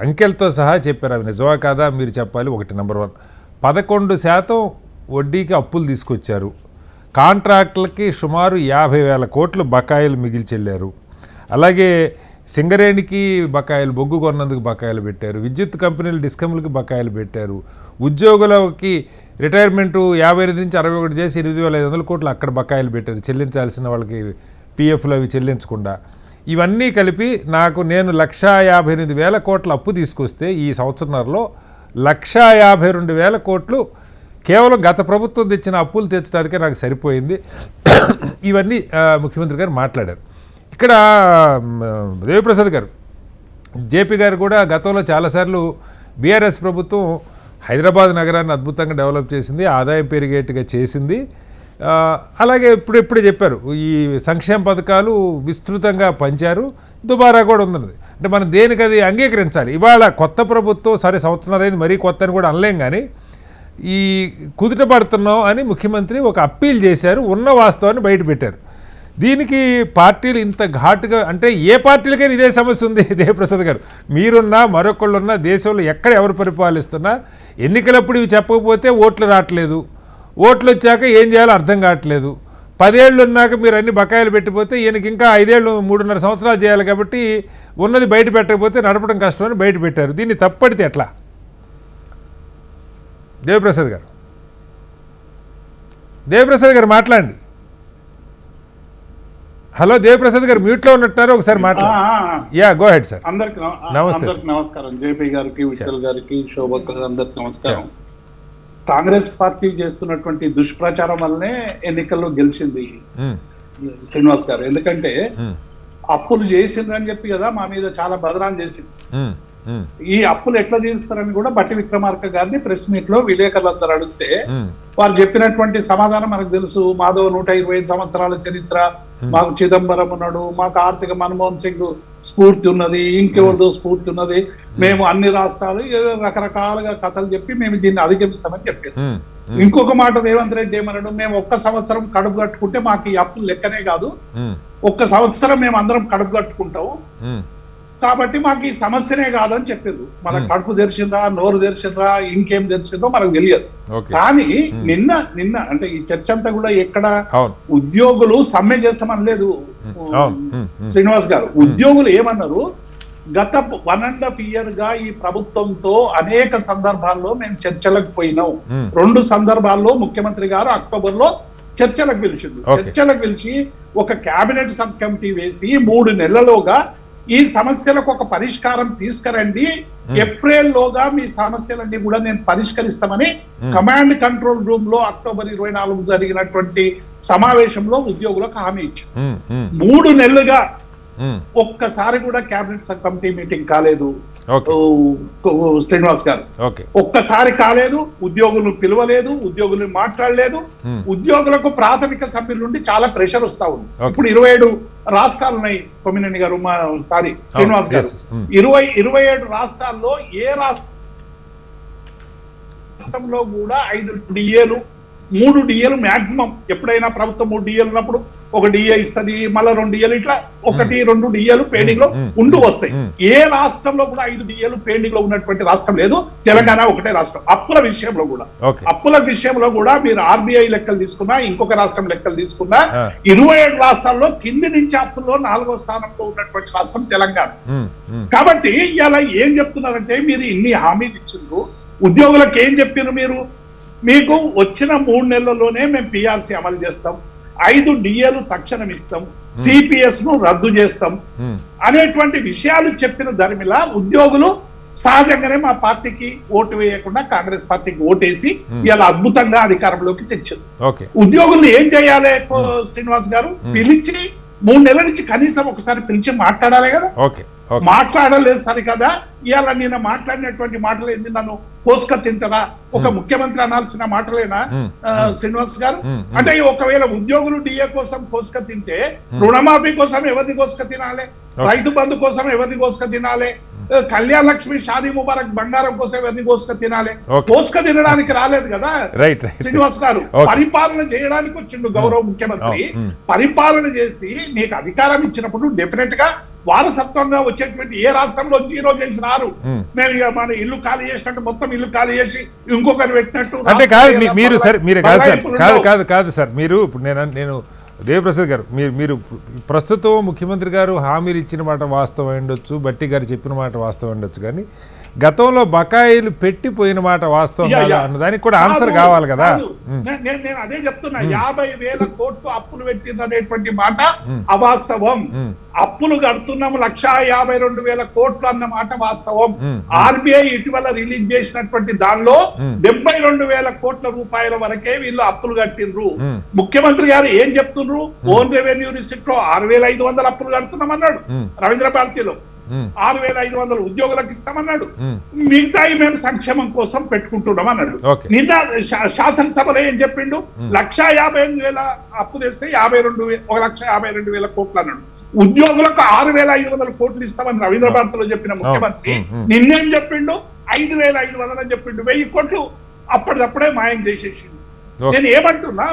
అంకెలతో సహా చెప్పారు. అవి నిజమా కాదా మీరు చెప్పాలి. ఒకటి, నెంబర్ 1, 11% వడ్డీకి అప్పులు తీసుకొచ్చారు. కాంట్రాక్టులకి సుమారు 50,000 కోట్లు బకాయిలు మిగిల్చెళ్ళారు. అలాగే సింగరేణికి బకాయిలు, బొగ్గు కొన్నందుకు బకాయిలు పెట్టారు. విద్యుత్ కంపెనీలు, డిస్కమ్లకి బకాయిలు పెట్టారు. ఉద్యోగులకి రిటైర్మెంటు 58 నుంచి 61 చేసి 8,500 కోట్లు అక్కడ బకాయిలు పెట్టారు, చెల్లించాల్సిన వాళ్ళకి పిఎఫ్లు అవి చెల్లించకుండా. ఇవన్నీ కలిపి నేను 1,58,000 కోట్ల అప్పు తీసుకొస్తే ఈ సంవత్సరంలో 1,52,000 కోట్లు కేవలం గత ప్రభుత్వం తెచ్చిన అప్పులు తెచ్చడానికే నాకు సరిపోయింది. ఇవన్నీ ముఖ్యమంత్రి గారు మాట్లాడారు. ఇక్కడ దేవిప్రసాద్ గారు, జేపీ గారు కూడా గతంలో చాలాసార్లు బీఆర్ఎస్ ప్రభుత్వం హైదరాబాద్ నగరాన్ని అద్భుతంగా డెవలప్ చేసింది, ఆదాయం పెరిగేట్టుగా చేసింది. అలాగే ఇప్పుడే చెప్పారు, ఈ సంక్షేమ పథకాలు విస్తృతంగా పంచారు, దుబారా కూడా ఉందన్నది. అంటే మనం దేనికి అది అంగీకరించాలి. ఇవాళ కొత్త ప్రభుత్వం, సరే సంవత్సరాలైంది, మరీ కొత్త అని కూడా అనలేం, కానీ ఈ కుదుట పడుతున్నాం అని ముఖ్యమంత్రి ఒక అప్పీల్ చేశారు, ఉన్న వాస్తవాన్ని బయటపెట్టారు. దీనికి పార్టీలు ఇంత ఘాటుగా, అంటే ఏ పార్టీలకైనా ఇదే సమస్య ఉంది. దేవప్రసాద్ గారు, మీరున్నా మరొకళ్ళున్నా, దేశంలో ఎక్కడ ఎవరు పరిపాలిస్తున్నా ఎన్నికలప్పుడు ఇవి చెప్పకపోతే ఓట్లు రావట్లేదు, ఓట్లు వచ్చాక ఏం చేయాలో అర్థం కావట్లేదు. 10 ఏళ్ళు ఉన్నాక మీరు అన్ని బకాయిలు పెట్టిపోతే ఈయనకి ఇంకా 5 ఏళ్ళు 3.5 సంవత్సరాలు చేయాలి, కాబట్టి ఉన్నది బయట పెట్టకపోతే నడపడం కష్టమని బయట పెట్టారు. దీన్ని తప్పడితే ఎట్లా? దేవప్రసాద్ గారు మాట్లాడండి. హలో దేవప్రసాద్ గారు, మ్యూట్లో ఉన్నట్టున్నారు, ఒకసారి మాట్లాడండి. Yeah, go head sir. అందరికి నమస్కారం. జేపీ గారికి, విఠల్ గారికి, శోభక్ అందరికి నమస్కారం. కాంగ్రెస్ పార్టీ చేస్తున్నటువంటి దుష్ప్రచారం వల్లనే ఎన్నికల్లో గెలిచింది శ్రీనివాస్ గారు. ఎందుకంటే అప్పులు చేసిందని చెప్పి కదా మా మీద చాలా బదనాం చేసింది. ఈ అప్పులు ఎట్లా తీరుస్తారని కూడా బట్టి విక్రమార్క గారిని ప్రెస్ మీట్ లో విలేకరులందరూ అడిగితే వారు చెప్పినటువంటి సమాధానం మనకు తెలుసు. మాధవ్ 125 సంవత్సరాల చరిత్ర, మాకు చిదంబరం ఉన్నాడు, మాకు ఆర్థిక మన్మోహన్ సింగ్ స్ఫూర్తి ఉన్నది, ఇంకెవరిదో స్ఫూర్తి ఉన్నది, మేము అన్ని రాష్ట్రాలు రకరకాలుగా కథలు చెప్పి మేము దీన్ని అధిగమిస్తామని చెప్పారు. ఇంకొక మాట రేవంత్ రెడ్డి ఏమన్నాడు, మేము 1 సంవత్సరం కడుపు కట్టుకుంటే మాకు ఈ అప్పులు లెక్కనే కాదు, 1 సంవత్సరం మేము అందరం కడుపు కట్టుకుంటాము, కాబట్టి మాకు ఈ సమస్యనే కాదని చెప్పారు. మన కడుపు తెరిచిందా, నోరు తెరిచిందా, ఇంకేం తెరిచిందో మనకు తెలియదు. కానీ నిన్న అంటే ఈ చర్చ అంతా కూడా ఎక్కడ ఉద్యోగులు సమ్మె చేస్తామని లేదు శ్రీనివాస్ గారు. ఉద్యోగులు ఏమన్నారు, గత 1.5 year గా ఈ ప్రభుత్వంతో అనేక సందర్భాల్లో మేము చర్చలకు పోయినాం. 2 సందర్భాల్లో ముఖ్యమంత్రి గారు అక్టోబర్ లో చర్చలకు పిలిచింది. చర్చలకు పిలిచి ఒక కేబినెట్ సబ్ కమిటీ వేసి 3 నెలలుగా ఈ సమస్యలకు ఒక పరిష్కారం తీసుకురండి, ఏప్రిల్ లోగా మీ సమస్యలన్నీ కూడా నేను పరిష్కరిస్తామని కమాండ్ కంట్రోల్ రూమ్ లో అక్టోబర్ 24 జరిగినటువంటి సమావేశంలో ఉద్యోగులకు హామీ ఇచ్చారు. 3 నెలలుగా ఒక్కసారి కూడా కేబినెట్ సబ్ కమిటీ మీటింగ్ కాలేదు. శ్రీనివాస్ గారు. ఒక్కసారి కాలేదు, ఉద్యోగులను పిలవలేదు, ఉద్యోగులను మాట్లాడలేదు. ఉద్యోగులకు ప్రాథమిక సభ్యుల నుండి చాలా ప్రెషర్ వస్తా ఉంది. ఇప్పుడు 27 రాష్ట్రాలు ఉన్నాయి కొమ్మినేని గారు, శ్రీనివాస్ గారు. 27 రాష్ట్రాల్లో ఏ రాష్ట్రంలో కూడా 5 డిఏలు 3 డిఏలు మాక్సిమం. ఎప్పుడైనా ప్రభుత్వం 3 డిఏలు ఉన్నప్పుడు ఒక డిఏ ఇస్తుంది, మళ్ళీ 2 డిఏలు, ఇట్లా 1-2 డిఏలు పెండింగ్ లో ఉంటూ వస్తాయి. ఏ రాష్ట్రంలో కూడా 5 డిఏలు పెండింగ్ లో ఉన్నటువంటి రాష్ట్రం లేదు. తెలంగాణ ఒకటే రాష్ట్రం. అప్పుల విషయంలో కూడా మీరు ఆర్బీఐ లెక్కలు తీసుకున్నా, ఇంకొక రాష్ట్రం లెక్కలు తీసుకున్నా, 27 రాష్ట్రాల్లో కింది నుంచి అప్పుల్లో 4వ స్థానంలో ఉన్నటువంటి రాష్ట్రం తెలంగాణ. కాబట్టి ఇలా ఏం చెప్తున్నారంటే, మీరు ఇన్ని హామీలు ఇచ్చిండ్రు, ఉద్యోగులకు ఏం చెప్పారు మీరు? మీకు వచ్చిన 3 నెలల్లోనే మేము పిఆర్సీ అమలు చేస్తాం, 5 డిఏలు తక్షణం ఇస్తాం, సిపిఎస్ ను రద్దు చేస్తాం అనేటువంటి విషయాలు చెప్పిన ధర్మిలా ఉద్యోగులు సహజంగానే మా పార్టీకి ఓటు వేయకుండా కాంగ్రెస్ పార్టీకి ఓటేసి ఇలా అద్భుతంగా అధికారంలోకి తెచ్చింది. ఉద్యోగులు ఏం చేయాలి శ్రీనివాస్ గారు? పిలిచి 3 నెలల నుంచి కనీసం ఒకసారి పిలిచి మాట్లాడాలి కదా. మాట్లాడలేదు సరికదా. ఇవాళ నేను మాట్లాడినటువంటి మాటలు ఏంది? నన్ను కోసుక తింటారా? ఒక ముఖ్యమంత్రి అనాల్సిన మాటలేనా శ్రీనివాస్ గారు? అంటే ఒకవేళ ఉద్యోగులు డిఏ కోసం కోసుక తింటే రుణమాఫీ కోసం ఎవరిని కోసుక తినాలి? రైతు బంధు కోసం ఎవరిని కోసుక తినాలి? కళ్యాణ లక్ష్మి, షాదీ ముబారక్ బంగారం కోసం ఎవరిని కోసుక తినాలి? కోసుక తినడానికి రాలేదు కదా శ్రీనివాస్ గారు. పరిపాలన చేయడానికి వచ్చిండు గౌరవ ముఖ్యమంత్రి. పరిపాలన చేసి నీకు అధికారం ఇచ్చినప్పుడు డెఫినెట్ గా వారసత్వంగా వచ్చేటువంటి ఏ రాష్ట్రంలో 0 చేసి రారు. మేము ఇక మన ఇల్లు ఖాళీ చేసినట్టు మొత్తం ఇల్లు ఖాళీ చేసి ఇంకొకరు పెట్టినట్టు అంటే కాదు. మీరు సార్ కాదు సార్, మీరు ఇప్పుడు నేను దేవప్రసాద్ గారు, మీరు ప్రస్తుతం ముఖ్యమంత్రి గారు హామీలు ఇచ్చిన మాట వాస్తవం ఉండొచ్చు, బట్టి గారు చెప్పిన మాట వాస్తవం ఉండొచ్చు, కానీ గతంలో బకాయిలు పెట్టిపోయిన మాట వాస్తవం అన్న దానికి కూడా ఆన్సర్ కావాలి కదా. నేను అదే చెప్తున్నా, 50,000 కోట్లు అప్పులు పెట్టింది అనేటువంటి మాట అవాస్తవం. అప్పులు కడుతున్నాం 1,52,000 కోట్లు అన్న మాట వాస్తవం. ఆర్బీఐ ఇటీవల రిలీజ్ చేసినటువంటి దానిలో 72,000 కోట్ల రూపాయల వరకే వీళ్ళు అప్పులు కట్టిండ్రు. ముఖ్యమంత్రి గారు ఏం చెప్తుండ్రు? ఓన్ రెవెన్యూ రిసిప్ట్ లో 6,500 అప్పులు కడుతున్నాం అన్నాడు. రవీంద్ర భారతిలో 6,500 ఉద్యోగులకు ఇస్తామన్నాడు. మిగతాయి మేము సంక్షేమం కోసం పెట్టుకుంటున్నాం అన్నాడు. నిన్న శాసనసభలో ఏం చెప్పిండు? 1,58,000 అప్పు తెస్తే 1,52,000 కోట్లు అన్నాడు. ఉద్యోగులకు 6,500 కోట్లు ఇస్తామని రవీంద్ర భారతిలో చెప్పిన ముఖ్యమంత్రి నిన్నేం చెప్పిండు? 5,500 అని చెప్పిండు. 1,000 కోట్లు అప్పటిదప్పుడే మాయం చేసేసిండు. నేను ఏమంటున్నా,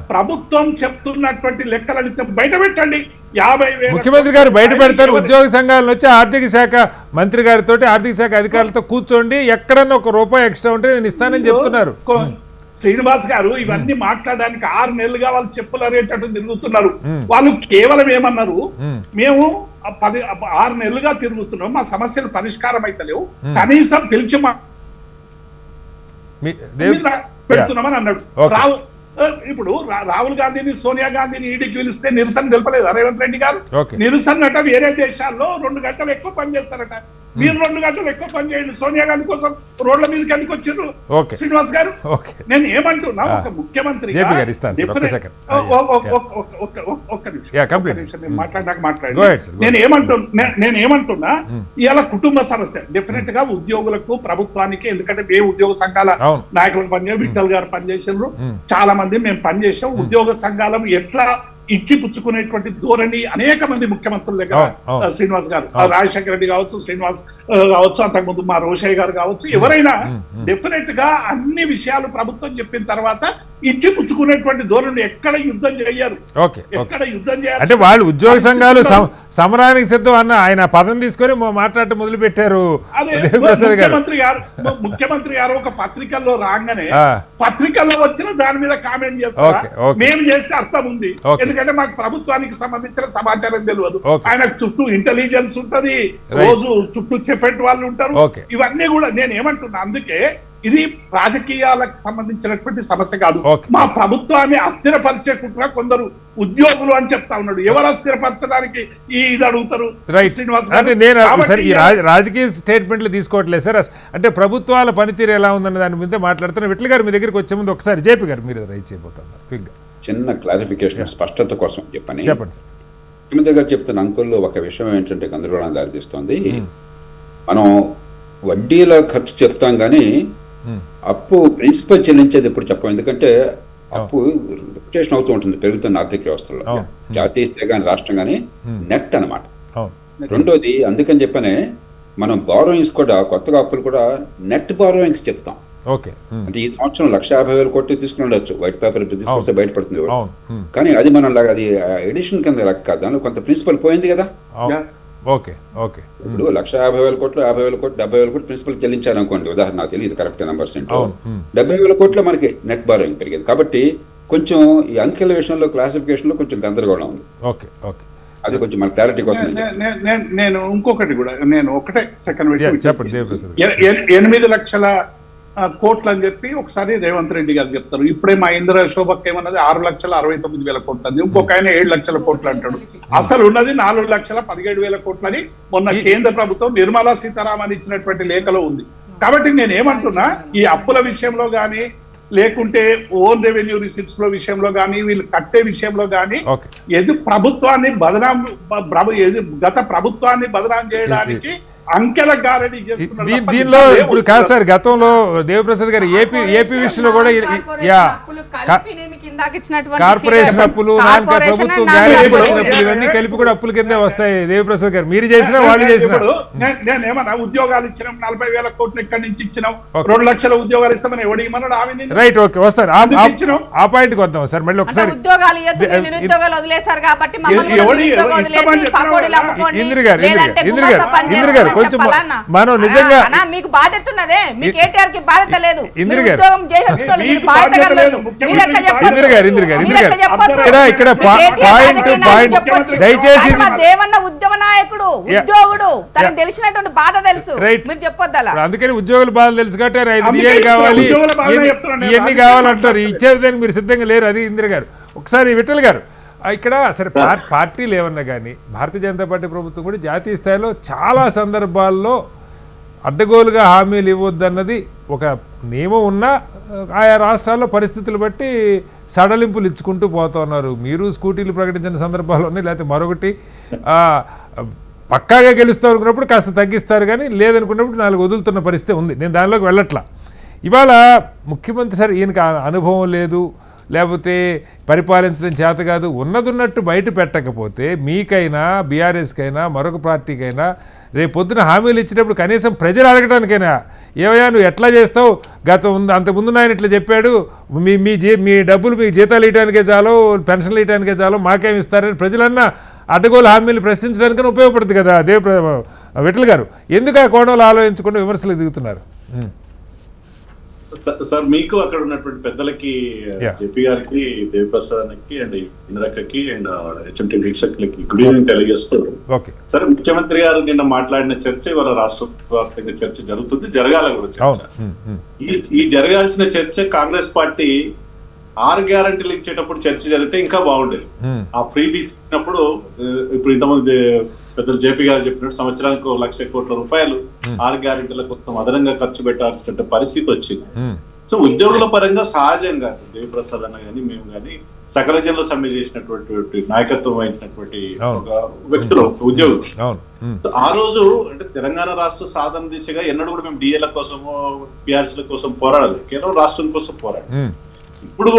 ప్రభుత్వం చెప్తున్నటువంటి లెక్కలని బయట పెట్టండి. 50,000 ముఖ్యమంత్రి గారు బయట పెడతారు. ఉద్యోగ సంఘాలను వచ్చి ఆర్థిక శాఖ మంత్రి గారితో, ఆర్థిక శాఖ అధికారులతో కూర్చోండి, ఎక్కడన్నా ₹1 ఎక్స్ట్రా ఉంటే నేను ఇస్తానని చెప్తున్నారు. శ్రీనివాస్ గారు ఇవన్నీ మాట్లాడడానికి 6 నెలలుగా వాళ్ళు చెప్పులు అరేటట్టు తిరుగుతున్నారు. వాళ్ళు కేవలం ఏమన్నారు? మేము 6 నెలలుగా తిరుగుతున్నాం, మా సమస్యలు పరిష్కారం అయితలేవు, కనీసం పిలిచి పెడుతున్నామని అన్నాడు. ఇప్పుడు రాహుల్ గాంధీని, సోనియా గాంధీని ఈడీకి పిలిస్తే నిరసన తెలపలేదు రేవంత్ రెడ్డి గారు. నిరసన అట వేరే దేశాల్లో 2 గంటలు ఎక్కువ పని చేస్తారట. మీరు 2 గంటలు ఎక్కువ పని చేయండి. సోనియా గాంధీ కోసం రోడ్ల మీదకి ఎందుకు వచ్చిండ్రు శ్రీనివాస్ గారు? నేను ఏమంటున్నా, ఒక ముఖ్యమంత్రి నేను ఏమంటున్నా ఇవాళ కుటుంబ సమస్య డెఫినెట్ గా ఉద్యోగులకు, ప్రభుత్వానికి, ఎందుకంటే మేము ఉద్యోగ సంఘాల నాయకులకు పనిచేసి విఠల్ గారు పనిచేసారు, చాలా మంది మేము పనిచేసాం. ఉద్యోగ సంఘాలను ఎట్లా ఇచ్చి పుచ్చుకునేటువంటి ధోరణి అనేక మంది ముఖ్యమంత్రుల దగ్గర శ్రీనివాస్ గారు, రాజశేఖర రెడ్డి కావచ్చు, శ్రీనివాస్ కావచ్చు, అంతకుముందు మా రోషయ్య గారు కావచ్చు, ఎవరైనా డెఫినెట్ గా అన్ని విషయాలు ప్రభుత్వం చెప్పిన తర్వాత ఇచ్చి పుచ్చుకునేటువంటి ధోరణి. ఎక్కడ యుద్ధం చేయరు, ఎక్కడ యుద్ధం చేయాలి అంటే వాళ్ళు ఉద్యోగ సంఘాలు సమరానికి సిద్ధం అన్న ఆయన పదం తీసుకొని మాట్లాడటం మొదలు పెట్టారు. ముఖ్యమంత్రి గారు ఒక పత్రికల్లో రాగానే పత్రికల్లో వచ్చిన దాని మీద కామెంట్ చేస్తారు. మేము చేస్తే అర్థం ఉంది, ఎందుకంటే మాకు ప్రభుత్వానికి సంబంధించిన సమాచారం తెలియదు. ఆయన చుట్టూ ఇంటెలిజెన్స్ ఉంటది, రోజు చుట్టూ చెప్పేటి వాళ్ళు ఉంటారు. ఇవన్నీ కూడా నేను ఏమంటున్నా, అందుకే ఇది రాజకీయాలకు సంబంధించినటువంటి సమస్య కాదు. మా ప్రభుత్వాన్ని అస్థిరపరిచేకుంటున్నా కొందరు ఉద్యోగులు అని చెప్తా ఉన్నాడు. ఎవరు అస్థిరపరచడానికి ఇది అడుగుతారు శ్రీనివాస్? రాజకీయ స్టేట్మెంట్లు తీసుకోవట్లేదు సార్. అంటే ప్రభుత్వాల పనితీరు ఎలా ఉందన్న దాని మీద మాట్లాడుతున్నారు. విట్ల గారు మీ దగ్గరికి వచ్చే ముందు ఒకసారి జేపీ గారు మీరు రైట్ చేయబోతున్నారు. చిన్న క్లారిఫికేషన్, స్పష్టత కోసం చెప్పండి సార్. ముఖ్యమంత్రి గారు చెప్తున్న అంకుల్లో ఒక విషయం ఏంటంటే గందరగోళం దారితీస్తోంది. మనం వడ్డీల ఖర్చు చెప్తాం కానీ అప్పు ప్రిన్సిపల్ చెల్లించేది ఎప్పుడు చెప్పం. ఎందుకంటే అప్పు రిప్యుటేషన్ అవుతూ ఉంటుంది పెరుగుతున్న ఆర్థిక వ్యవస్థలో, జాతీయ స్థాయి కానీ రాష్ట్రం కానీ నెట్ అనమాట. రెండోది అందుకని చెప్పనే మనం బారోయింగ్స్ కూడా కొత్తగా అప్పులు కూడా నెట్ బారోయింగ్స్ చెప్తాం. అంటే ఈ సంవత్సరం 1,50,000 కోట్లు తీసుకుని ఉండొచ్చు, వైట్ పేపర్ తీసుకొస్తే బయటపడుతుంది. కానీ అది మనం అది ఎడిషన్ కింద లెక్క, దానిలో కొంత ప్రిన్సిపల్ పోయింది కదా. ఇప్పుడు 1,50,000 కోట్లు 50,000 కోట్లు 70,000 కోట్లు ప్రిన్సిపల్ చెల్లించారు అనుకోండి, ఉదాహరణ నాకు తెలియదు కరెక్ట్ నెంబర్స్ ఏంటో, 70,000 కోట్లు మనకి నెట్ బారోయింగ్ పెరిగింది. కాబట్టి కొంచెం ఈ అంకెల విషయంలో క్లాసిఫికేషన్ లో కొంచెం గందరగోళం ఉంది. అది కొంచెం మన క్లారిటీ కోసం నేను ఇంకొకటి కూడా నేను ఒకటే సెకండ్ చెప్పండి. 8 లక్షల కోట్లు అని చెప్పి ఒకసారి రేవంత్ రెడ్డి గారు చెప్తారు. ఇప్పుడే మా ఇంద్ర శోభక్ ఏమన్నది 6,69,000 కోట్లు అంది, ఇంకొక ఆయన 7 లక్షల కోట్లు అంటాడు. అసలు ఉన్నది 4,17,000 కోట్లని మొన్న కేంద్ర ప్రభుత్వం నిర్మలా సీతారామన్ ఇచ్చినటువంటి లేఖలో ఉంది. కాబట్టి నేను ఏమంటున్నా, ఈ అప్పుల విషయంలో గానీ లేకుంటే ఓన్ రెవెన్యూ రిసిప్ట్స్ లో విషయంలో కానీ వీళ్ళు కట్టే విషయంలో కానీ ఏది ప్రభుత్వాన్ని గత ప్రభుత్వాన్ని బదనాం చేయడానికి అంకెల గారడీ చేస్తున్నారు. దీనిలో ఇప్పుడు కాదు సార్, గతంలో దేవప్రసాద్ గారు ఏపీ విషయంలో కూడా కార్పొరేషన్ అప్పులు, ప్రభుత్వం గ్యారెంటీ అప్పులు ఇవన్నీ కలిపి కూడా అప్పుల కిందే వస్తాయి. దేవప్రసాద్ గారు మీరు చేసినా వాళ్ళు చేసినా నేనేమన్నా ఉద్యోగాలు ఇచ్చినాం, 40,000 కోట్లు ఎక్కడి నుంచి ఇచ్చినాం, 2 లక్షల ఉద్యోగాలు ఇస్తామని ఎవడు ఇమ్మన్నాడు? రైట్, ఓకే, వస్తారు ఆ పాయింట్ కి వద్దాం సార్. మళ్ళీ ఒకసారి ఇంద్ర గారు కొంచెం మనం నిజంగా మీకు బాధ్యత ఉన్నదే, మీ కేటీఆర్ కి బాధ్యత లేదు. ఇంద్ర గారు ఇక్కడ పాయింట్ దయచేసి దేవన్న ఉద్యమ నాయకుడు, ఉద్యోగుడు, తనకు తెలిసినటువంటి బాధ తెలుసు, మీరు చెప్పొద్దు అలా. అందుకని ఉద్యోగుల బాధ తెలుసు కాబట్టి 5 కావాలి ఇవన్నీ కావాలంటారు, ఇచ్చేదానికి మీరు సిద్ధంగా లేరు. అది ఇంద్ర గారు. ఒకసారి విఠల్ గారు, ఇక్కడ సరే పార్టీలు ఏమన్నా కానీ భారతీయ జనతా పార్టీ ప్రభుత్వం కూడా జాతీయ స్థాయిలో చాలా సందర్భాల్లో అడ్డగోలుగా హామీలు ఇవ్వద్దన్నది ఒక నియమం ఉన్నా ఆయా రాష్ట్రాల్లో పరిస్థితులు బట్టి సడలింపులు ఇచ్చుకుంటూ పోతున్నారు. మీరు స్కూటీలు ప్రకటించిన సందర్భాలు ఉన్నాయి, లేకపోతే మరొకటి పక్కాగా గెలుస్తాం అనుకున్నప్పుడు కాస్త తగ్గిస్తారు, కానీ లేదనుకున్నప్పుడు 4 వదులుతున్న పరిస్థితి ఉంది. నేను దానిలోకి వెళ్ళట్లా. ఇవాళ ముఖ్యమంత్రి సార్ ఈయనకి అనుభవం లేదు, లేకపోతే పరిపాలించడం చేత కాదు, ఉన్నదున్నట్టు బయట పెట్టకపోతే మీకైనా బీఆర్ఎస్కైనా మరొక పార్టీకైనా రేపు పొద్దున హామీలు ఇచ్చినప్పుడు కనీసం ప్రజలు అడగడానికైనా ఏవయ్యా నువ్వు ఎట్లా చేస్తావు, అంతకుముందు ఆయన ఇట్లా చెప్పాడు, మీ డబ్బులు మీకు జీతాలు ఇవ్వడానికే చాలు, పెన్షన్లు ఇవ్వడానికే చాలు, మాకేమి ఇస్తారని ప్రజలన్నా అడ్డగోలు హామీలు ప్రశ్నించడానికైనా ఉపయోగపడుతుంది కదా. విఠల్ గారు ఎందుకు ఆ కోణంలో ఆలోచించకుండా విమర్శలు దిగుతున్నారు? సార్, మీకు అక్కడ ఉన్నటువంటి పెద్దలకి, జేపీ గారికి, దేవప్రసాద్కి అండ్ ఇంద్రక్కకి అండ్ హెచ్ఎంటీ వీక్షకులకి గుడ్ ఈవినింగ్ తెలియజేస్తూ, సరే ముఖ్యమంత్రి గారు నిన్న మాట్లాడిన చర్చ ఇవాళ రాష్ట్ర వ్యాప్తంగా చర్చ జరుగుతుంది, జరగాల కూడా చర్చ. ఈ జరగాల్సిన చర్చ కాంగ్రెస్ పార్టీ 6 గ్యారంటీలు ఇచ్చేటప్పుడు చర్చ జరిగితే ఇంకా బాగుండేది. ఆ ఫ్రీ బీస్ ఇచ్చినప్పుడు ఇప్పుడు ఇంతమంది పెద్దలు జేపీ గారు చెప్పినట్టు సంవత్సరానికి 1,00,000 కోట్ల రూపాయలు 6 గ్యారెంటీల కోసం అదనంగా ఖర్చు పెట్టాల్సిన పరిస్థితి వచ్చింది. సో ఉద్యోగుల పరంగా సహజంగా దేవప్రసాద్ అన్న కానీ మేము కానీ సకల జనుల సమ్మె చేసినటువంటి నాయకత్వం వహించినటువంటి ఒక వ్యక్తులు ఉద్యోగులు. ఆ రోజు అంటే తెలంగాణ రాష్ట్ర సాధన దిశగా ఎన్నడూ కూడా మేము డిఏల కోసము పిఆర్సీల కోసం పోరాడలేదు, కేవలం రాష్ట్రం కోసం పోరాడు. ఇప్పుడు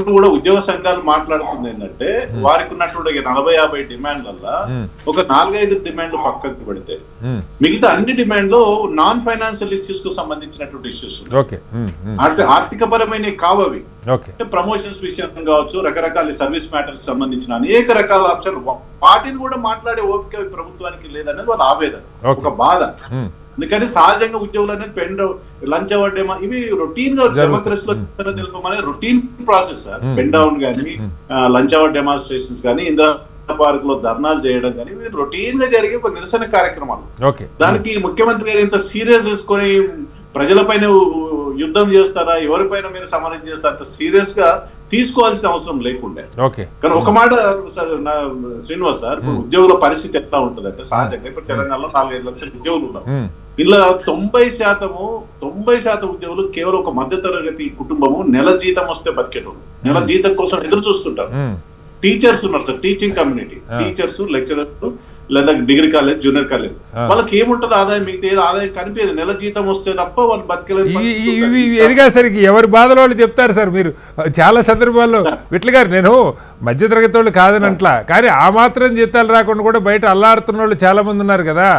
కూడా ఉద్యోగ సంఘాలు మాట్లాడుతుంది ఏంటంటే వారికి ఉన్నటువంటి 40-50 డిమాండ్లల్లో ఒక 4-5 డిమాండ్లు పక్కకు పెడితే మిగతా అన్ని డిమాండ్లు నాన్ ఫైనాన్షియల్ ఇష్యూస్ కు సంబంధించినటువంటి ఇష్యూస్, ఆర్థిక పరమైన కావవి, ప్రమోషన్స్ విషయం కావచ్చు, రకరకాల సర్వీస్ మ్యాటర్స్ సంబంధించిన అనేక రకాల అంశాలు, వాటిని కూడా మాట్లాడే ఓపిక ప్రభుత్వానికి లేదనేది వాళ్ళ ఆవేదన, ఒక బాధ. అందుకని సహజంగా ఉద్యోగులు అనేది లంచ్ అవర్ ఇవి రొటీన్ గా డెమోక్రసీలో నిలపమనే routine process sir. Pen down కానీ లంచ్ అవర్ డెమాన్స్ట్రేషన్స్ కానీ ఇందిరా పార్క్ లో ధర్నాలు చేయడం కానీ ఇవి రొటీన్ గా జరిగే ఒక నిరసన కార్యక్రమాలు. దానికి ముఖ్యమంత్రి గారు ఇంత సీరియస్ తీసుకొని ప్రజలపైన యుద్ధం చేస్తారా, ఎవరిపైన మీరు సమరం చేస్తారా, అంత సీరియస్ గా తీసుకోవాల్సిన అవసరం లేకుండే. కానీ ఒక మాట శ్రీనివాస్ సార్, ఉద్యోగుల పరిస్థితి ఎట్లా ఉంటుంది అంటే సహజంగా ఇప్పుడు తెలంగాణలో 4-5 లక్షల ఉద్యోగులు ఉన్నారు. ఇలా 90% ఉద్యోగులు కేవలం ఒక మధ్యతరగతి కుటుంబము, నెల జీతం వస్తే బతికేటోళ్ళు, నెల జీతం కోసం ఎదురు చూస్తుంటారు. టీచర్స్ ఉన్నారు sir, teaching community, teachers, lecturers, లేదా డిగ్రీ కాలేజ్, జూనియర్ కాలేజ్, వాళ్ళకి ఏముంటది ఆదాయం? మిగతా ఏదో ఆదాయం కనిపించదు. నెల జీతం వస్తే తప్ప వాళ్ళు ఎదిగా సరికి ఎవరి బాధలు వాళ్ళు చెప్తారు సార్. మీరు చాలా సందర్భాల్లో విట్ల గారు, నేను మధ్యతరగతి వాళ్ళు కాదని అంట్లా, కానీ ఆ మాత్రం జీతాలు రాకుండా కూడా బయట అల్లాడుతున్న వాళ్ళు చాలా మంది ఉన్నారు కదా.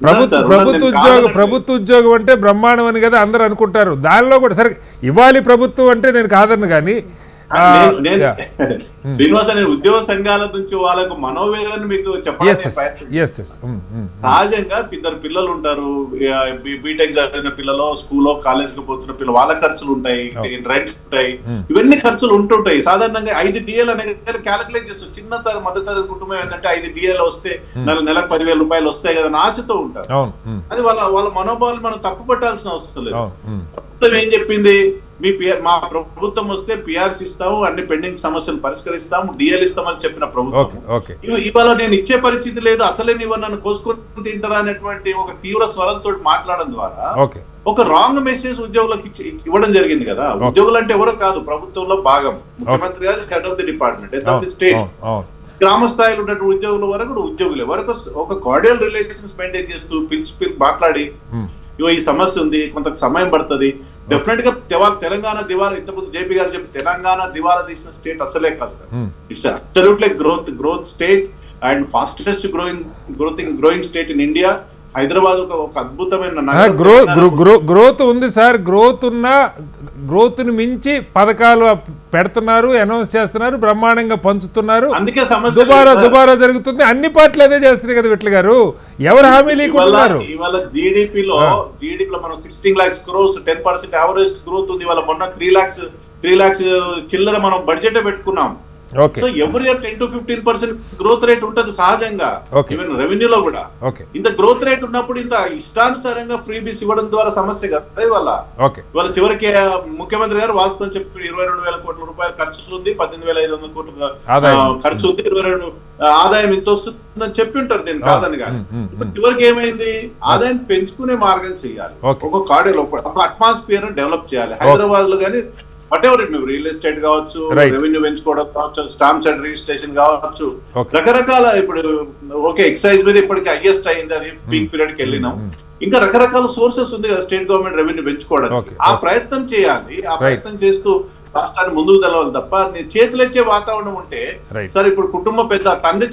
ప్రభుత్వ ఉద్యోగం అంటే బ్రహ్మాండం అని కదా అందరూ అనుకుంటారు. దానిలో కూడా సరే ఇవ్వాలి ప్రభుత్వం అంటే నేను కాదను, కానీ శ్రీనివాస, నేను ఉద్యోగ సంఘాల నుంచి వాళ్ళకు మనోవేదన మీకు చెప్పాలి. సహజంగా ఇద్దరు పిల్లలు ఉంటారు, బీటెక్ చదివిన పిల్లలు, స్కూల్లో కాలేజీకి పోతున్న పిల్లలు, వాళ్ళ ఖర్చులు ఉంటాయి, రెంట్ ఉంటాయి, ఇవన్నీ ఖర్చులు ఉంటుంటాయి. సాధారణంగా 5 DL అనేది క్యాలిక్యులేట్ చేస్తారు. చిన్న మధ్యతరగతి కుటుంబం ఏంటంటే 5 DL వస్తే నెలకు 10,000 రూపాయలు వస్తాయి కదా అని ఆశతో ఉంటారు. అది వాళ్ళ మనోభావాలు మనం తప్పు పట్టాల్సిన అవసరం లేదు. ప్రభుత్వం ఏం చెప్పింది? మా ప్రభుత్వం వస్తే పిఆర్స్ ఇస్తాము, అన్ని పెండింగ్ సమస్యలు పరిష్కరిస్తాము, డిఎల్ ఇస్తామని చెప్పిన ప్రభుత్వం ఇవాళ నేను ఇచ్చే పరిస్థితి లేదు, అసలే నీవు నన్ను కోసుకొని తింటారా అనేటువంటి ఒక తీవ్ర స్వరంతో మాట్లాడడం ద్వారా ఒక రాంగ్ మెసేజ్ ఉద్యోగులకు ఇవ్వడం జరిగింది కదా. ఉద్యోగులు అంటే ఎవరో కాదు, ప్రభుత్వంలో భాగం. ముఖ్యమంత్రి గారు head of the department, head of the state. గ్రామ స్థాయిలో ఉన్నటువంటి ఉద్యోగుల వరకు ఉద్యోగులే వరకు ఒక కార్డియల్ రిలేషన్స్ మెయింటైన్ చేస్తూ పిలిచి మాట్లాడి ఈ సమస్య ఉంది, కొంత సమయం పడుతుంది, డెఫినెట్ గా తెలంగాణ దివాలా, ఇంతకుముందు జేపీ గారు చెప్పి తెలంగాణ దివాలా తీసిన స్టేట్ అసలే కాదు sir. It's absolutely growth state and fastest growing state in India. Hyderabad ఒక అద్భుతమైన గ్రోత్ ఉంది సార్. గ్రోత్ ని మించి పథకాలు పెడుతున్నారు, అనౌన్స్ చేస్తున్నారు, బ్రహ్మాండంగా పంచుతున్నారు. అందుకే దుబారా జరుగుతుంది. అన్ని పార్టీలు అదే చేస్తున్నాయి కదా విట్ల గారు. ఎవరు హామీ లేకుంటున్నారు? ఇవాళ జీడీపీలో మనం 16 lakhs crores 10% యావరేజ్ గ్రోత్ ఉంది. ఇవాళ మొన్న 3 lakhs చిల్లర మనం బడ్జెట్ పెట్టుకున్నాం. So every year 10 to 15% growth rate ఉంటది సహజంగా, ఈవెన్ రెవెన్యూలో కూడా. ఇంత గ్రోత్ రేట్ ఉన్నప్పుడు ఇంత ఇష్టానుసారంగా ఫ్రీబీస్ ఇవ్వడం ద్వారా సమస్య కదా. ఇవాళ చివరికి ముఖ్యమంత్రి గారు వాస్తవం చెప్పి 22,000 కోట్ల రూపాయలు ఖర్చు ఉంది, 18,500 కోట్ల ఖర్చు ఉంది, 22 ఆదాయం ఇంత వస్తుందని చెప్పి ఉంటారు. నేను కాదని కానీ చివరికి ఏమైంది? ఆదాయం పెంచుకునే మార్గం చేయాలి, ఒక కార్డియల్ అట్మాస్ఫియర్ డెవలప్ చేయాలి. హైదరాబాద్ లో కానీ వాటెవర్ నువ్వు రియల్ ఎస్టేట్ కావచ్చు, రెవెన్యూ పెంచుకోవడం కావచ్చు, స్టాంప్స్ అండ్ రిజిస్ట్రేషన్ కావచ్చు, రకరకాల. ఇప్పుడు ఎక్సైజ్ మీద ఇప్పటికి హైయెస్ట్ అయింది, అది పీక్ పీరియడ్ కి వెళ్ళినాం. ఇంకా రకరకాల సోర్సెస్ ఉంది కదా స్టేట్ గవర్నమెంట్ రెవెన్యూ పెంచుకోవడానికి. ఆ ప్రయత్నం చేయాలి. ఆ ప్రయత్నం చేస్తూ రాష్ట్రాన్ని ముందుకు తెలవాలి తప్ప చేతులు ఎత్తే వాతావరణం ఉంటే సార్. ఇప్పుడు కుటుంబ పెద్ద తండ్రి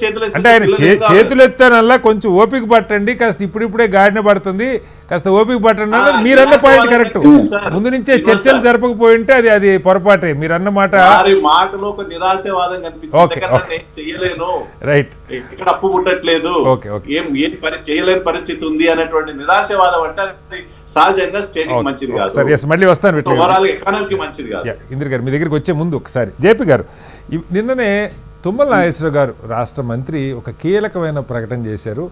చేతులు ఎత్తానల్లా కొంచెం ఓపిక పట్టండి, కాస్త ఇప్పుడిప్పుడే గాడిన పడుతుంది, కాస్త ఓపిక పట్టండి. మీరన్న పాయింట్ కరెక్ట్. ముందు నుంచే చర్చలు జరపకపోయి ఉంటే అది పొరపాటే. మీరన్న మాటలో ఒక నిరాశవాదం కనిపించింది. చెయ్యలేను, రైట్, ఇక్కడ అప్పు పుట్టట్లేదు, ఏం పని చేయలేని పరిస్థితి ఉంది అనేటువంటి నిరాశవాదం అంటే అది సహజంగా స్టేట్ మంచిది కాదు. మళ్ళీ వస్తాను ఎకానమీకి మంచిది కాదు. ఇంద్ర గారు మీ దగ్గరికి వచ్చే ముందు ఒకసారి జేపీ గారు, నిన్ననే తుమ్మల నాగేశ్వరరావు గారు రాష్ట్ర మంత్రి ఒక కీలకమైన ప్రకటన చేశారు.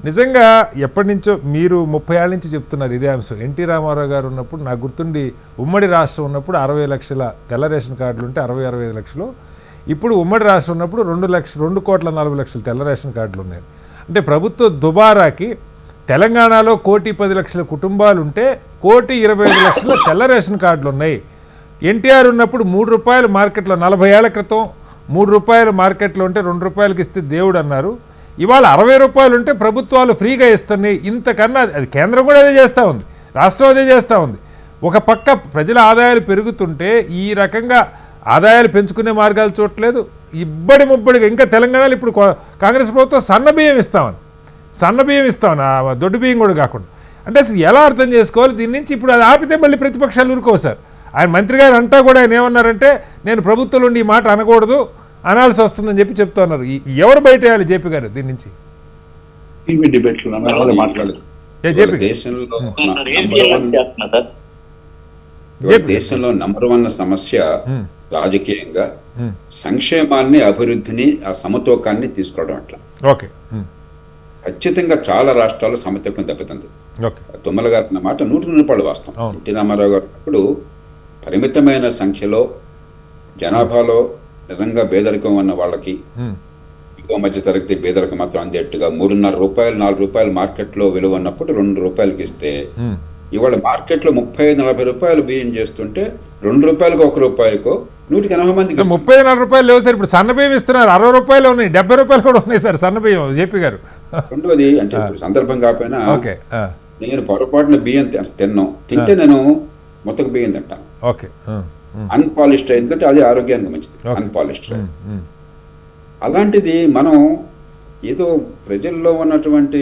నిజంగా ఎప్పటి నుంచో మీరు 30 ఏళ్ళ నుంచి చెప్తున్నారు ఇదే అంశం. ఎన్టీ రామారావు గారు ఉన్నప్పుడు నాకు గుర్తుండి ఉమ్మడి రాష్ట్రం ఉన్నప్పుడు 60 లక్షల తెల్ల రేషన్ కార్డులు ఉంటే 65 లక్షలు. ఇప్పుడు ఉమ్మడి రాష్ట్రం ఉన్నప్పుడు 2,40,00,000 తెల్ల రేషన్ కార్డులు ఉన్నాయి. అంటే ప్రభుత్వ దుబారాకి తెలంగాణలో 1,10,00,000 కుటుంబాలు ఉంటే 1,25,00,000 తెల్ల రేషన్ కార్డులు ఉన్నాయి. ఎన్టీఆర్ ఉన్నప్పుడు 3 రూపాయలు మార్కెట్లో 40 ఏళ్ల క్రితం 3 రూపాయలు మార్కెట్లో ఉంటే 2 రూపాయలకి ఇస్తే దేవుడు అన్నారు. ఇవాళ 60 రూపాయలు ఉంటే ప్రభుత్వాలు ఫ్రీగా ఇస్తున్నాయి. ఇంతకన్నా అది కేంద్రం కూడా అదే చేస్తూ ఉంది, రాష్ట్రం అదే చేస్తూ ఉంది. ఒక పక్క ప్రజల ఆదాయాలు పెరుగుతుంటే ఈ రకంగా ఆదాయాలు పెంచుకునే మార్గాలు చూడట్లేదు. ముబ్బడిగా ఇంకా తెలంగాణలో ఇప్పుడు కాంగ్రెస్ ప్రభుత్వం సన్నబియ్యం ఇస్తామని దొడ్డు బియ్యం కూడా కాకుండా. అంటే అసలు ఎలా అర్థం చేసుకోవాలి దీని నుంచి? ఇప్పుడు అది ఆపితే మళ్ళీ ప్రతిపక్షాలు ఊరుకోవు సార్. ఆయన మంత్రి గారు అంటా కూడా ఆయన ఏమన్నారంటే నేను ప్రభుత్వంలో ఉండి ఈ మాట అనకూడదు, అనాల్సి వస్తుందని చెప్తా ఉన్నారు. ఎవరు బయట వేయాలి జేపీ గారు దీని నుంచి? దేశంలో నంబర్ 1 సమస్య రాజకీయంగా సంక్షేమాన్ని, అభివృద్ధిని, ఆ సమతూకాన్ని తీసుకోవడం. అట్లా ఖచ్చితంగా చాలా రాష్ట్రాల్లో సమతూకం దెబ్బతింది. తుమ్మల గారు అన్న మాట 100% వాస్తవం. ఎన్టీ రామారావు గారు అప్పుడు పరిమితమైన సంఖ్యలో జనాభాలో నిజంగా పేదరికం ఉన్న వాళ్ళకి, ఎక్కువ మధ్య తరగతి పేదరికం మాత్రం అందేట్టుగా 3.5 రూపాయలు 4 రూపాయలు మార్కెట్లో విలువ ఉన్నప్పుడు 2 రూపాయలకి ఇస్తే, ఇవాళ మార్కెట్లో 30-40 రూపాయలు బియ్యం చేస్తుంటే 2 రూపాయలకు 1 రూపాయకో 180 మందికి 30-40 రూపాయలు లేవు సార్. ఇప్పుడు సన్న బియ్యం ఇస్తున్నారు, 60 రూపాయలు ఉన్నాయి, 70 రూపాయలు కూడా ఉన్నాయి సార్ సన్న బియ్యం. జేపీ గారు రెండోది అంటే సందర్భం కాకపోయినా ఓకే నేను పొరపాటున బియ్యం తింటే నేను మొత్తం బియ్యం తింటాను. ఓకే అన్పాలిష్డ్, ఎందుకంటే అది ఆరోగ్యానికి మంచిది. అన్పాలిష్డ్ అలాంటిది మనం ఏదో ప్రజల్లో ఉన్నటువంటి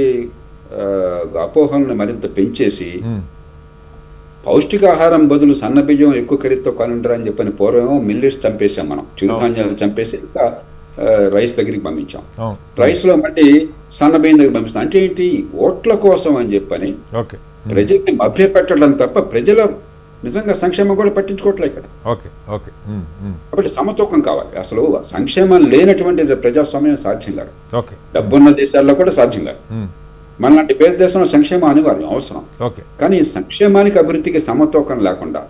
అపోహలను మరింత పెంచేసి పౌష్టికాహారం బదులు సన్న బియ్యం ఎక్కువ ఖరీదుతో కొనుంటారు అని చెప్పని పూర్వం మిల్లెట్స్ చంపేసాం, మనం చిరుధాన్యాలు చంపేసి ఇంకా రైస్ దగ్గరికి పంపించాం. రైస్ లో మళ్ళీ సన్న బియ్యం దగ్గర పంపిస్తాం. అంటే ఏంటి, ఓట్ల కోసం అని చెప్పని ప్రజల్ని మభ్యపెట్టడం తప్ప ప్రజల నిజంగా సంక్షేమం కూడా పట్టించుకోవట్లేదు ఇక్కడ. కాబట్టి సమతూకం కావాలి. అసలు సంక్షేమం లేనటువంటి ప్రజాస్వామ్యం సాధ్యం కాదు. డబ్బున్న దేశాల్లో కూడా సాధ్యం కాదు. మనలాంటి పేద దేశంలో సంక్షేమం అనివార్యం, అవసరం. కానీ సంక్షేమానికి అభివృద్ధికి సమతూకం లేకుండా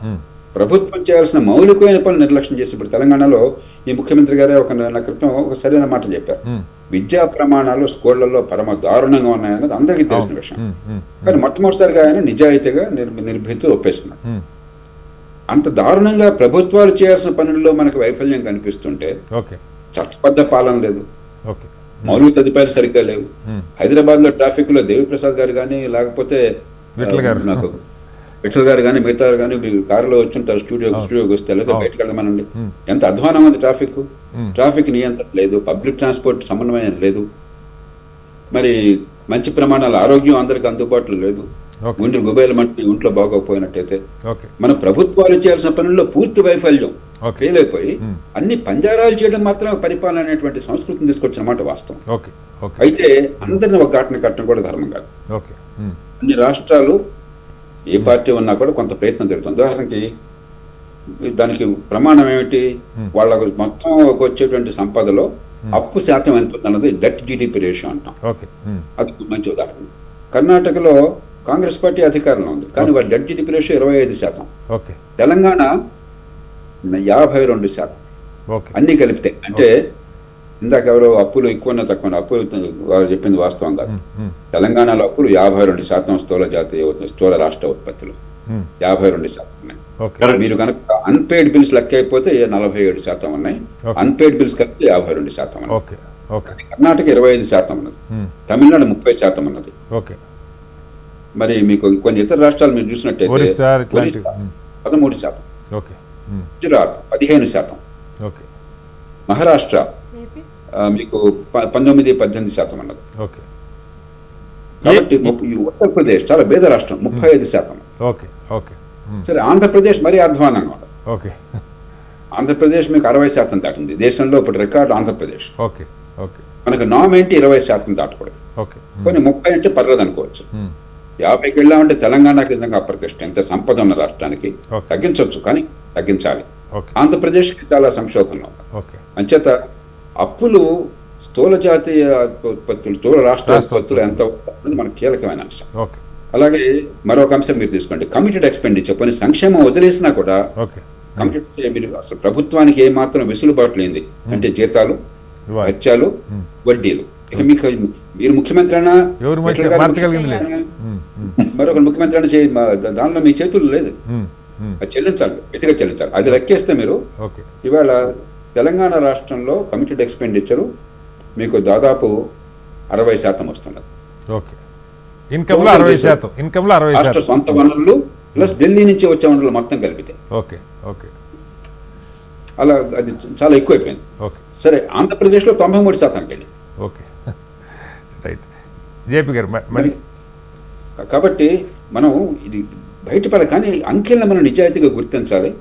ప్రభుత్వం చేయాల్సిన మౌలికమైన పనులు నిర్లక్ష్యం చేసి, ఇప్పుడు తెలంగాణలో ఈ ముఖ్యమంత్రి గారే ఒక నెల క్రితం ఒక సరైన మాట చెప్పారు. విద్యా ప్రమాణాలు స్కూళ్లలో పరమ దారుణంగా ఉన్నాయన్నది అందరికీ తెలిసిన విషయం. కానీ మొట్టమొదటిసారిగా ఆయన నిజాయితీగా నిర్భీతితో ఒప్పేస్తున్నారు. అంత దారుణంగా ప్రభుత్వాలు చేయాల్సిన పనుల్లో మనకు వైఫల్యం కనిపిస్తుంటే చట్టబద్ధ పాలన లేదు, మౌలిక సదుపాయాలు సరిగ్గా లేవు. హైదరాబాద్ లో ట్రాఫిక్ లో దేవిప్రసాద్ గారు కానీ లేకపోతే నాకు విఠల్ గారు కానీ మిగతా కానీ కారులో వచ్చుంటారు, స్టూడియోకి వస్తే లేదా బయటకు వెళ్ళమనండి. ఎంత అధ్వానం ఉంది ట్రాఫిక్ నియంత్రణ లేదు, పబ్లిక్ ట్రాన్స్పోర్ట్ సమన్వయం లేదు, మరి మంచి ప్రమాణాల ఆరోగ్యం అందరికి అందుబాటులో లేదు. గుండె గుబేలు మంటే ఇంట్లో బాగోకపోయినట్టయితే మన ప్రభుత్వాలు చేయాల్సిన పనుల్లో పూర్తి వైఫల్యం, ఫెయిల్ అయిపోయి అన్ని పంజారాలు చేయడం మాత్రమే పరిపాలన అనేటువంటి సంస్కృతిని తీసుకొచ్చిన మాట వాస్తవం. అయితే అందరిని ఒక ఘాటన కట్టడం కూడా ధర్మం కాదు. అన్ని రాష్ట్రాలు ఏ పార్టీ ఉన్నా కూడా కొంత ప్రయత్నం జరుగుతుంది. ఉదాహరణకి దానికి ప్రమాణం ఏమిటి, వాళ్ళకు మొత్తం వచ్చేటువంటి సంపదలో అప్పు శాతం ఎంత అన్నది డెట్ జీడీపీ రేషియో అంటాం. అది మంచి ఉదాహరణ. కర్ణాటకలో కాంగ్రెస్ పార్టీ అధికారంలో ఉంది, కానీ వారి డెట్ జీడీపీ రేషియో 25%. తెలంగాణ 52%. అన్ని కలిపితే అంటే ఇందాక ఎవరో అప్పులు ఎక్కువ తక్కువ, అప్పులు వారు చెప్పింది వాస్తవం కాదు. తెలంగాణలో అప్పులు 52% స్థూల రాష్ట్ర ఉత్పత్తిలో 52% ఉన్నాయి. మీరు కనుక అన్పెయిడ్ బిల్స్ లెక్క అయిపోతే 47% ఉన్నాయి, అన్పెయిడ్ బిల్స్ కలిపితే 52% ఉన్నాయి. కర్ణాటక 25% ఉన్నది, తమిళనాడు 30% ఉన్నది. మరి మీకు కొన్ని ఇతర రాష్ట్రాలు మీరు చూసినట్టయితే 13%, గుజరాత్ 15%, మహారాష్ట్ర మీకు 19-18% ఉన్నది. కాబట్టి ఉత్తరప్రదేశ్ చాలా పేద రాష్ట్రం 35%. సరే, ఆంధ్రప్రదేశ్ మరీ అధ్వానంగా ఉండదు. ఆంధ్రప్రదేశ్ మీకు 60% దాటింది. దేశంలో ఇప్పుడు రికార్డు ఆంధ్రప్రదేశ్. మనకు నామ్ ఏంటి 20% దాటకూడదు. కొన్ని 30 అంటే పర్లేదు అనుకోవచ్చు. 50కి వెళ్ళామంటే తెలంగాణకి నిజంగా అప్రతిష్ట. ఎంత సంపద ఉన్న రాష్ట్రానికి తగ్గించవచ్చు, కానీ తగ్గించాలి. ఆంధ్రప్రదేశ్కి చాలా సంక్షోభంలో ఉంది. అంచేత అప్పులు స్థూల జాతీయ ఉత్పత్తులు, స్థూల రాష్ట్ర ఉత్పత్తులు ఎంత అనేది మనకు కీలకమైన అంశం. అలాగే మరొక అంశం మీరు తీసుకోండి, కమిటెడ్ ఎక్స్పెండిచర్. కొన్ని సంక్షేమం వదిలేసినా కూడా కమిటెడ్, అసలు ప్రభుత్వానికి ఏ మాత్రం వెసులుబాటు లేనిది అంటే జీతాలు, వెచ్చాలు, వడ్డీలు. మీకు మీరు ముఖ్యమంత్రి అయినా మరొక ముఖ్యమంత్రి అయినా దానిలో మీ చేతులు లేదు, అది చెల్లించాలి, ఎతిగా చెల్లించాలి. అది లెక్కేస్తే మీరు ఇవాళ తెలంగాణ రాష్ట్రంలో కమిటెడ్ ఎక్స్పెండిచరు మీకు దాదాపు 60% వస్తున్నది. రాష్ట్ర సొంత వనరులు ప్లస్ ఢిల్లీ నుంచి వచ్చే వనరులు మొత్తం కలిపితే అలా అది చాలా ఎక్కువైపోయింది. సరే, ఆంధ్రప్రదేశ్లో 93% అండి. కాబట్టి మనం ఇది బయటపడ, కానీ అంకెల్ని మనం నిజాయితీగా గుర్తించాలి.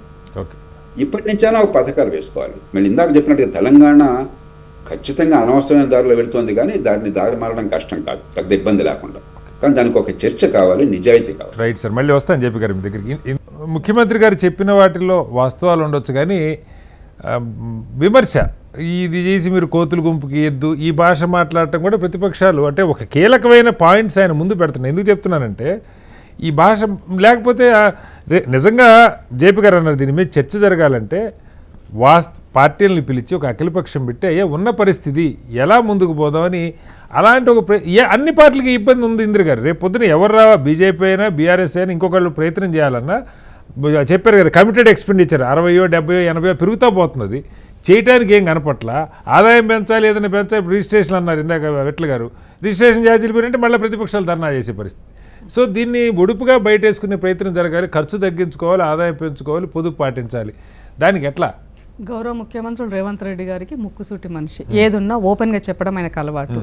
ఇప్పటి నుంచైనా ఒక పథకాలు వేసుకోవాలి. మళ్ళీ ఇందాక చెప్పినట్టుగా తెలంగాణ ఖచ్చితంగా అనవసరమైన దారిలో వెళుతుంది, కానీ దాన్ని దారి మారడం కష్టం కాదు, పెద్ద ఇబ్బంది లేకుండా. కానీ దానికి ఒక చర్చ కావాలి, నిజాయితీ కావాలి. రైట్ సార్, మళ్ళీ వస్తాను జేపీ గారి మీ దగ్గరికి. ముఖ్యమంత్రి గారు చెప్పిన వాటిల్లో వాస్తవాలు ఉండొచ్చు, కానీ విమర్శ, ఇది చేసి మీరు కోతులు గుంపుకి ఎద్దు, ఈ భాష మాట్లాడటం కూడా ప్రతిపక్షాలు అంటే ఒక కీలకమైన పాయింట్స్ ఆయన ముందు పెడుతున్నాయి. ఎందుకు చెప్తున్నానంటే ఈ భాష లేకపోతే నిజంగా జేపీ గారు అన్నారు, దీని మీద చర్చ జరగాలంటే పార్టీలని పిలిచి ఒక అఖిలపక్షం పెట్టి అయ్యా ఉన్న పరిస్థితి ఎలా ముందుకు పోదామని, అలాంటి ఒక అన్ని పార్టీలకి ఇబ్బంది ఉంది ఇంద్ర గారు. రేపు పొద్దున ఎవరు రా, బీజేపీ అయినా బీఆర్ఎస్ అయినా ఇంకొకళ్ళు ప్రయత్నం చేయాలన్నా చెప్పారు కదా, కమిటెడ్ ఎక్స్పెండిచర్ 60, 70, 80 పెరుగుతూ పోతున్నది. చేయటానికి ఏం కనపట్ల. ఆదాయం పెంచాలి, ఏదైనా పెంచాలి. ఇప్పుడు రిజిస్ట్రేషన్ అన్నారు ఇందాక విట్ల గారు, రిజిస్ట్రేషన్ ఛార్జీలు పెరిగితే మళ్ళీ ప్రతిపక్షాలు ధర్నా చేసే పరిస్థితి. సో దీన్ని ఒడుపుగా బయటేసుకునే ప్రయత్నం జరగాలి. ఖర్చు తగ్గించుకోవాలి, ఆదాయం పెంచుకోవాలి, పొదుపు పాటించాలి. దానికి ఎట్లా? గౌరవ ముఖ్యమంత్రులు రేవంత్ రెడ్డి గారికి ముక్కుసూటి మనిషి, ఏదున్నా ఓపెన్గా చెప్పడం ఆయనకు అలవాటు.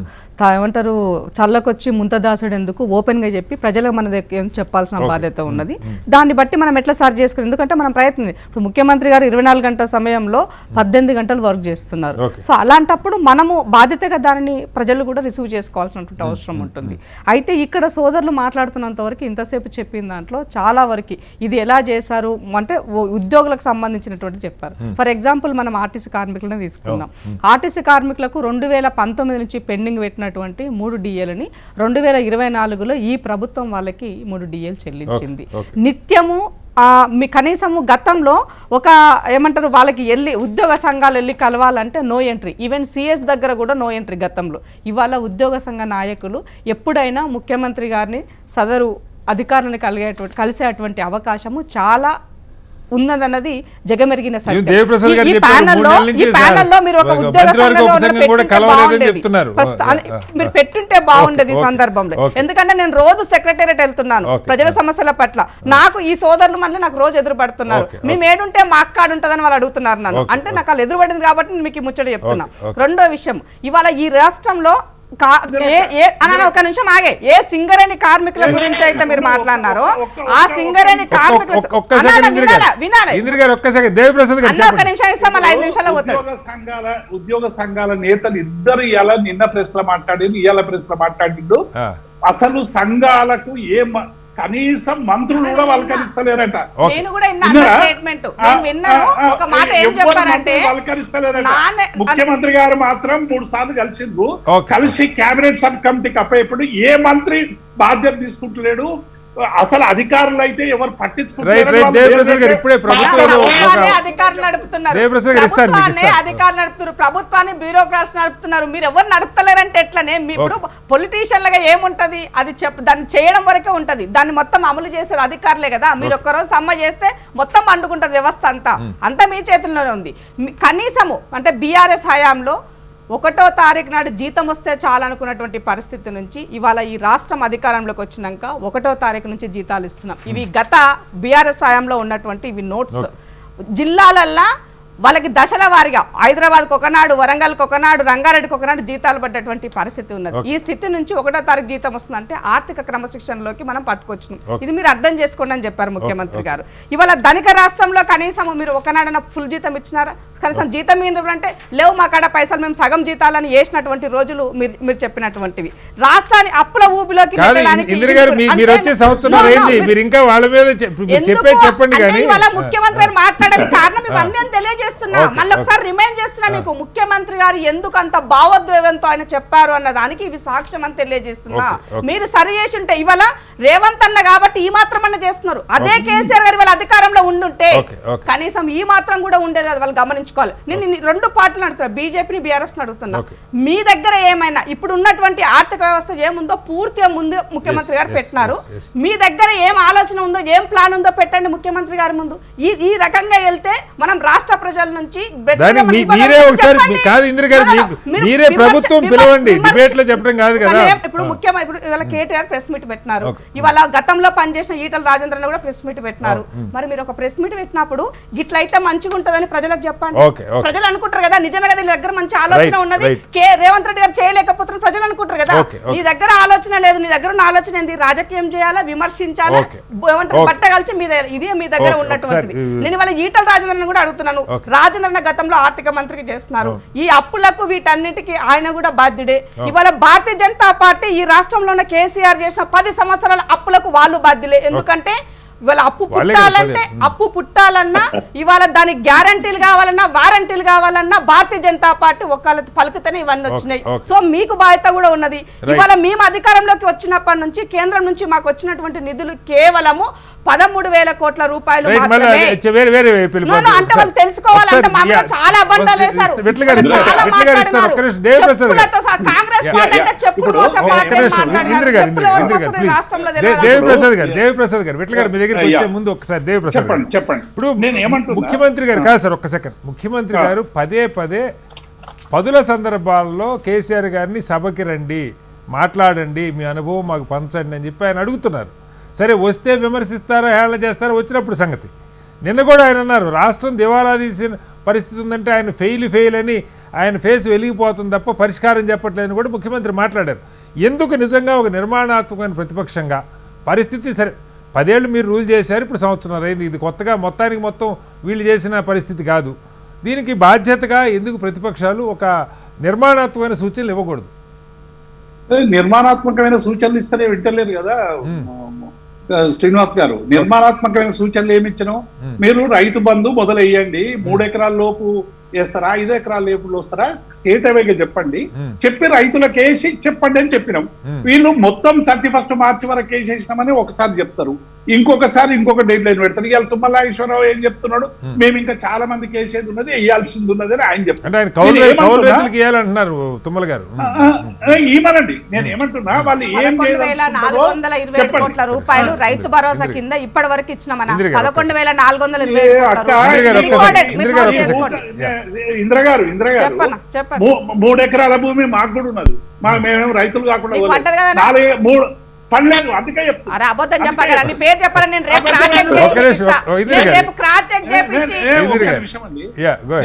ఏమంటారు, చల్లకొచ్చి ముంతదాసుడు ఎందుకు, ఓపెన్గా చెప్పి ప్రజలకు మన దగ్గర చెప్పాల్సిన బాధ్యత ఉన్నది. దాన్ని బట్టి మనం ఎట్లా సరి చేసుకుని, ఎందుకంటే మనం ప్రయత్నం, ఇప్పుడు ముఖ్యమంత్రి గారు 24 గంటల సమయంలో 18 గంటలు వర్క్ చేస్తున్నారు. సో అలాంటప్పుడు మనము బాధ్యతగా దానిని ప్రజలు కూడా రిసీవ్ చేసుకోవాల్సినటువంటి అవసరం ఉంటుంది. అయితే ఇక్కడ సోదరులు మాట్లాడుతున్నంత వరకు ఇంతసేపు చెప్పిన దాంట్లో చాలా వరకు ఇది ఎలా చేశారు అంటే ఉద్యోగులకు సంబంధించినటువంటి చెప్పారు. ఫర్ ఎగ్జాంపుల్ మనం ఆర్టీసీ కార్మికులను తీసుకుందాం. ఆర్టీసీ కార్మికులకు 2019 నుంచి పెండింగ్ పెట్టినటువంటి 3 డిఏలని 2024లో ఈ ప్రభుత్వం వాళ్ళకి 3 డిఏలు చెల్లించింది. నిత్యము మీ కనీసము గతంలో ఒక ఏమంటారు వాళ్ళకి వెళ్ళి ఉద్యోగ సంఘాలు వెళ్ళి కలవాలంటే నో ఎంట్రీ, ఈవెన్ సిఎస్ దగ్గర కూడా నో ఎంట్రీ గతంలో. ఇవాళ ఉద్యోగ సంఘ నాయకులు ఎప్పుడైనా ముఖ్యమంత్రి గారిని సదరు అధికారులను కలిసేటువంటి అవకాశము చాలా ఉన్నదన్నది జగమెరిగిన సత్యం. ఈ ప్యానెల్లో మీరు ఒక ఉద్యోగ మీరు పెట్టుంటే బాగుండేది ఈ సందర్భంలో. ఎందుకంటే నేను రోజు సెక్రటేరియట్ వెళ్తున్నాను ప్రజల సమస్యల పట్ల. నాకు ఈ సోదరులు మళ్ళీ నాకు రోజు ఎదురుపడుతున్నారు. మేము ఏడుంటే మా అక్క ఉంటుందని వాళ్ళు అడుగుతున్నారు నన్ను. అంటే నాకు వాళ్ళు ఎదురుపడింది కాబట్టి నేను మీకు ముచ్చట చెప్తున్నా. రెండో విషయం, ఇవాళ ఈ రాష్ట్రంలో ఒక నిమిషం ఆగే, ఏ సింగరేణి కార్మికుల గురించి అయితే మీరు మాట్లాడినారో ఆ సింగరేణి కార్మికుల ఉద్యోగ సంఘాల నేతలు ఇద్దరు ఇలా నిన్న ప్రెస్ లో మాట్లాడిండు, ఇవాళ ప్రెస్ లో మాట్లాడిండు. అసలు సంఘాలకు ఏ కనీసం మంత్రులు కూడా వల్కరిస్తలేరట. ముఖ్యమంత్రి గారు మాత్రం 3 సార్లు కలిసిండ్రు. కలిసి కేబినెట్ సబ్ కమిటీకి అప్పయ్యేప్పుడు ఏ మంత్రి బాధ్యత తీసుకుంటలేడు. అసలు అధికారులు అయితే ఎవరు పట్టించుకుంటారు? అధికారులు నడుపుతున్నారు, ప్రభుత్వాన్ని బ్యూరోక్రాట్స్ నడుపుతున్నారు. మీరు ఎవరు నడుపుతలేరంటే ఎట్లనే? ఇప్పుడు పొలిటీషియన్లుగా ఏముంటది, అది దాన్ని చేయడం వరకే ఉంటది. దాన్ని మొత్తం అమలు చేసేది అధికారులే కదా. మీరు ఒక్కరోజు సమ్మె చేస్తే మొత్తం అంటుకుంటది వ్యవస్థ అంతా మీ చేతుల్లోనే ఉంది. కనీసము అంటే బీఆర్ఎస్ హయాంలో 1వ తారీఖు నాడు జీతం వస్తే చాలనుకున్నటువంటి పరిస్థితి నుంచి ఇవాళ ఈ రాష్ట్రం అధికారంలోకి వచ్చినాక 1వ తారీఖు నుంచి జీతాలు ఇస్తున్నాం. ఇవి గత బీఆర్ఎస్ హయాంలో ఉన్నటువంటి ఇవి నోట్స్. జిల్లాలల్లా వాళ్ళకి దశల వారీగా హైదరాబాద్కి ఒకనాడు, వరంగల్కి ఒకనాడు, రంగారెడ్డికి ఒకనాడు జీతాలు పడ్డటువంటి పరిస్థితి ఉన్నది. ఈ స్థితి నుంచి 1వ తారీఖు జీతం వస్తుందంటే ఆర్థిక క్రమశిక్షణలోకి మనం పట్టుకొచ్చినాం. ఇది మీరు అర్థం చేసుకోండి అని చెప్పారు ముఖ్యమంత్రి గారు. ఇవాళ ధనిక రాష్ట్రంలో కనీసం మీరు ఒకనాడన ఫుల్ జీతం ఇచ్చినారా? కనీసం జీతం ఏంటంటే లేవు మా కాడ పైసలు, మేము సగం జీతాలని వేసినటువంటి రోజులు మీరు చెప్పినటువంటివి. రాష్ట్రాన్ని అప్పుల ఊబిలోకి ముఖ్యమంత్రి మాట్లాడని కారణం ఇవన్నీ తెలియజేస్తున్నా. మళ్ళీ ఒకసారి రిమైండ్ చేస్తున్నా మీకు, ముఖ్యమంత్రి గారు ఎందుకు అంత భావోద్వేగంతో ఆయన చెప్పారు అన్న దానికి ఇవి సాక్ష్యం అని తెలియజేస్తున్నా. మీరు సరి చేసి ఉంటే ఇవాళ రేవంత్ అన్న కాబట్టి ఈ మాత్రం అన్న చేస్తున్నారు. అదే కేసీఆర్ గారు వాళ్ళ అధికారంలో ఉండుంటే కనీసం ఈ మాత్రం కూడా ఉండేది కదా. వాళ్ళు గమనించుకోవాలి. నేను 2 పార్టీలు అడుగుతున్నా, బీజేపీని బీఆర్ఎస్ అడుగుతున్నా. మీ దగ్గర ఏమైనా ఇప్పుడు ఉన్నటువంటి ఆర్థిక వ్యవస్థ ఏముందో పూర్తిగా ముందు ముఖ్యమంత్రి గారు పెట్టినారు. మీ దగ్గర ఏం ఆలోచన ఉందో, ఏం ప్లాన్ ఉందో పెట్టండి ముఖ్యమంత్రి గారి ముందు. ఈ రకంగా వెళ్తే మనం రాష్ట్ర ప్రజల నుంచి ఇప్పుడు ముఖ్యమంత్రి ఇవాళ కేటీఆర్ ప్రెస్ మీట్ పెట్టినారు. ఇవాళ గతంలో పనిచేసిన ఈటల రాజేంద్ర కూడా ప్రెస్ మీట్ పెట్టినారు. మరి మీరు ఒక ప్రెస్ మీట్ పెట్టినప్పుడు ఇట్లయితే మంచిగా ఉంటుందని ప్రజలకు చెప్పండి. ప్రజలు అనుకుంటారు కదా నిజమే కదా, నీ దగ్గర మంచి ఆలోచన ఉన్నది, రేవంత్ రెడ్డి గారు చేయలేకపోతున్నారు ప్రజలు అనుకుంటారు కదా. నీ దగ్గర ఆలోచన లేదు, నీ దగ్గర ఉన్న ఆలోచన ఏంది? రాజకీయం చేయాలా, విమర్శించాలా, బట్టగలిచి ఇదే మీ దగ్గర ఉన్నటువంటిది. నేను ఇవాళ ఈటల రాజేంద్రను కూడా అడుగుతున్నాను. రాజేంద్రన్న గతంలో ఆర్థిక మంత్రికి చేస్తున్నారు. ఈ అప్పులకు వీటన్నిటికీ ఆయన కూడా బాధ్యుడే. ఇవాళ భారతీయ జనతా పార్టీ ఈ రాష్ట్రంలో ఉన్న కేసీఆర్ చేసిన 10 సంవత్సరాల అప్పులకు వాళ్ళు బాధ్యులే. ఎందుకంటే ఇవాళ అప్పు పుట్టాలన్నా ఇవాళ దానికి గ్యారంటీలు కావాలన్నా, వారంటీలు కావాలన్నా భారతీయ జనతా పార్టీ ఒక్కళ్ళ పలుకుతేనే ఇవన్నీ వచ్చినాయి. సో మీకు బాధ్యత కూడా ఉన్నది. ఇవాళ మేము అధికారంలోకి వచ్చినప్పటి నుంచి కేంద్రం నుంచి మాకు వచ్చినటువంటి నిధులు కేవలము 13,000 కోట్ల రూపాయలు మాత్రమే. అంటే వాళ్ళు తెలుసుకోవాలంటే మామూలు చాలా అబద్ధాలు వేశారు. కాంగ్రెస్ పార్టీ అంటే చెప్పులు మోసే పార్టీ. దేవిప్రసాద్ గారు దగ్గరికి వచ్చే ముందు ఒకసారి దేవిప్రసాద్ గారు. చెప్పండి. ఇప్పుడు నేను ఏమంటున్నా? ముఖ్యమంత్రి గారు కాదు సార్, ఒక్క సెకండ్. ముఖ్యమంత్రి గారు పదే పదే పదుల సందర్భాల్లో కేసీఆర్ గారిని సభకి రండి, మాట్లాడండి, మీ అనుభవం మాకు పంచండి అని చెప్పి ఆయన అడుగుతున్నారు. సరే, వస్తే విమర్శిస్తారా, హేళన చేస్తారా, వచ్చినప్పుడు సంగతి. నిన్న కూడా ఆయన అన్నారు రాష్ట్రం దివాలా తీసిన పరిస్థితి ఉందంటే ఆయన ఫెయిల్ అని ఆయన ఫేస్ వెలిగిపోతుంది తప్ప పరిష్కారం చెప్పట్లేదని కూడా ముఖ్యమంత్రి మాట్లాడారు. ఎందుకు నిజంగా ఒక నిర్మాణాత్మకమైన ప్రతిపక్షంగా పరిస్థితి సరే 10 ఏళ్ళు మీరు రూల్ చేశారు, ఇప్పుడు సంవత్సరం అయింది, ఇది కొత్తగా మొత్తానికి మొత్తం వీళ్ళు చేసిన పరిస్థితి కాదు. దీనికి బాధ్యతగా ఎందుకు ప్రతిపక్షాలు ఒక నిర్మాణాత్మకమైన సూచనలు ఇవ్వకూడదు? నిర్మాణాత్మకమైన సూచనలు ఇస్తేనే వింటలేరు కదా శ్రీనివాస్ గారు. నిర్మాణాత్మకమైన సూచనలు ఏమి ఇచ్చినాం? మీరు రైతు బంధు మొదలయ్యండి, 3 ఎకరాల లోపు వేస్తారా, 5 ఎకరాల లోపు వస్తారా, స్టేట్ అవేగా చెప్పండి, చెప్పి రైతులకు వేసి చెప్పండి అని చెప్పినాం. వీళ్ళు మొత్తం 31 మార్చి వరకు వేసేసినామని ఒకసారి చెప్తారు, ఇంకొకసారి ఇంకొక డెడ్ లైన్ పెడతారు. ఇవాళ తుమ్మల ఈశ్వరరావు ఏం చెప్తున్నాడు, మేము ఇంకా చాలా మందికి వేసేది ఉన్నది, వేయాల్సింది ఉన్నది అని ఆయన చెప్తారు. ఏమనండి, నేను ఏమంటున్నా, వాళ్ళు ఏం 11,420 కోట్ల రూపాయలు రైతు భరోసా కింద ఇప్పటి వరకు ఇచ్చినామన్నా. 11,420 ఇంద్రగారు 3 ఎకరాల భూమి మాకు కూడా ఉన్నది, మేమేం రైతులు కాకుండా పడలేదు, అందుకే చెప్తాను. అబద్ధం చెప్పగలని పేరు చెప్పాలని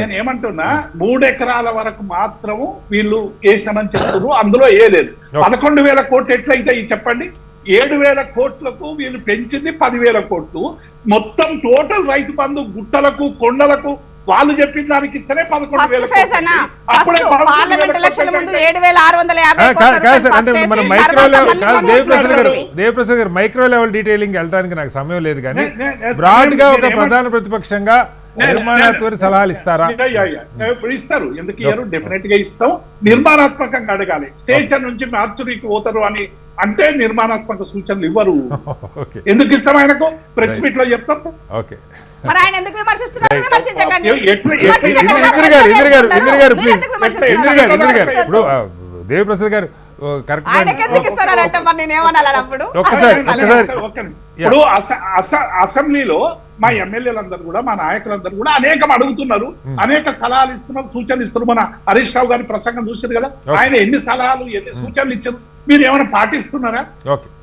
నేను ఏమంటున్నా, 3 ఎకరాల వరకు మాత్రము వీళ్ళు వేసినామని చెప్తున్నారు, అందులో వేయలేదు. 11,000 కోట్లు ఎట్లయితే చెప్పండి. 7,000 కోట్లకు వీళ్ళు పెంచింది 10,000 కోట్లు. మొత్తం టోటల్ రైతు బంధు గుట్టలకు కొండలకు వాళ్ళు చెప్పిన దానికి ఇస్తేనే 11,000 దేవప్రసాద్ గారు మైక్రో లెవెల్ డీటెయిలింగ్ వెళ్ళడానికి నాకు సమయం లేదు, కానీ బ్రాడ్ గా ఒక ప్రధాన ప్రతిపక్షంగా నిర్మాణాత్మక సలహాలు ఇస్తారా? ఇప్పుడు ఇస్తారు, ఎందుకు ఇయ్యరు? డెఫినెట్ గా ఇస్తాం. నిర్మాణాత్మకంగా అడగాలి. స్టేషన్ నుంచి మార్చురీకి పోతారు అని అంటే నిర్మాణాత్మక సూచనలు ఇవ్వరు. ఎందుకు ఇస్తాం? ఆయనకు ప్రెస్ మీట్ లో చెప్తాం. ఓకే, మరి ఆయన ఎందుకు విమర్శిస్తున్నారు? విమర్శించకండి. ఇప్పుడు దేవప్రసాద్ గారు ఇప్పుడు అసెంబ్లీలో మా ఎమ్మెల్యేలందరూ కూడా, మా నాయకులందరూ కూడా అనేకం అడుగుతున్నారు, అనేక సలహాలు ఇస్తున్నారు, సూచనలు ఇస్తున్నారు. మన హరీష్ రావు గారి ప్రసంగం చూసారు కదా, ఆయన ఎన్ని సలహాలు ఎన్ని సూచనలు ఇచ్చారు. మీరు ఏమైనా పాటిస్తున్నారా?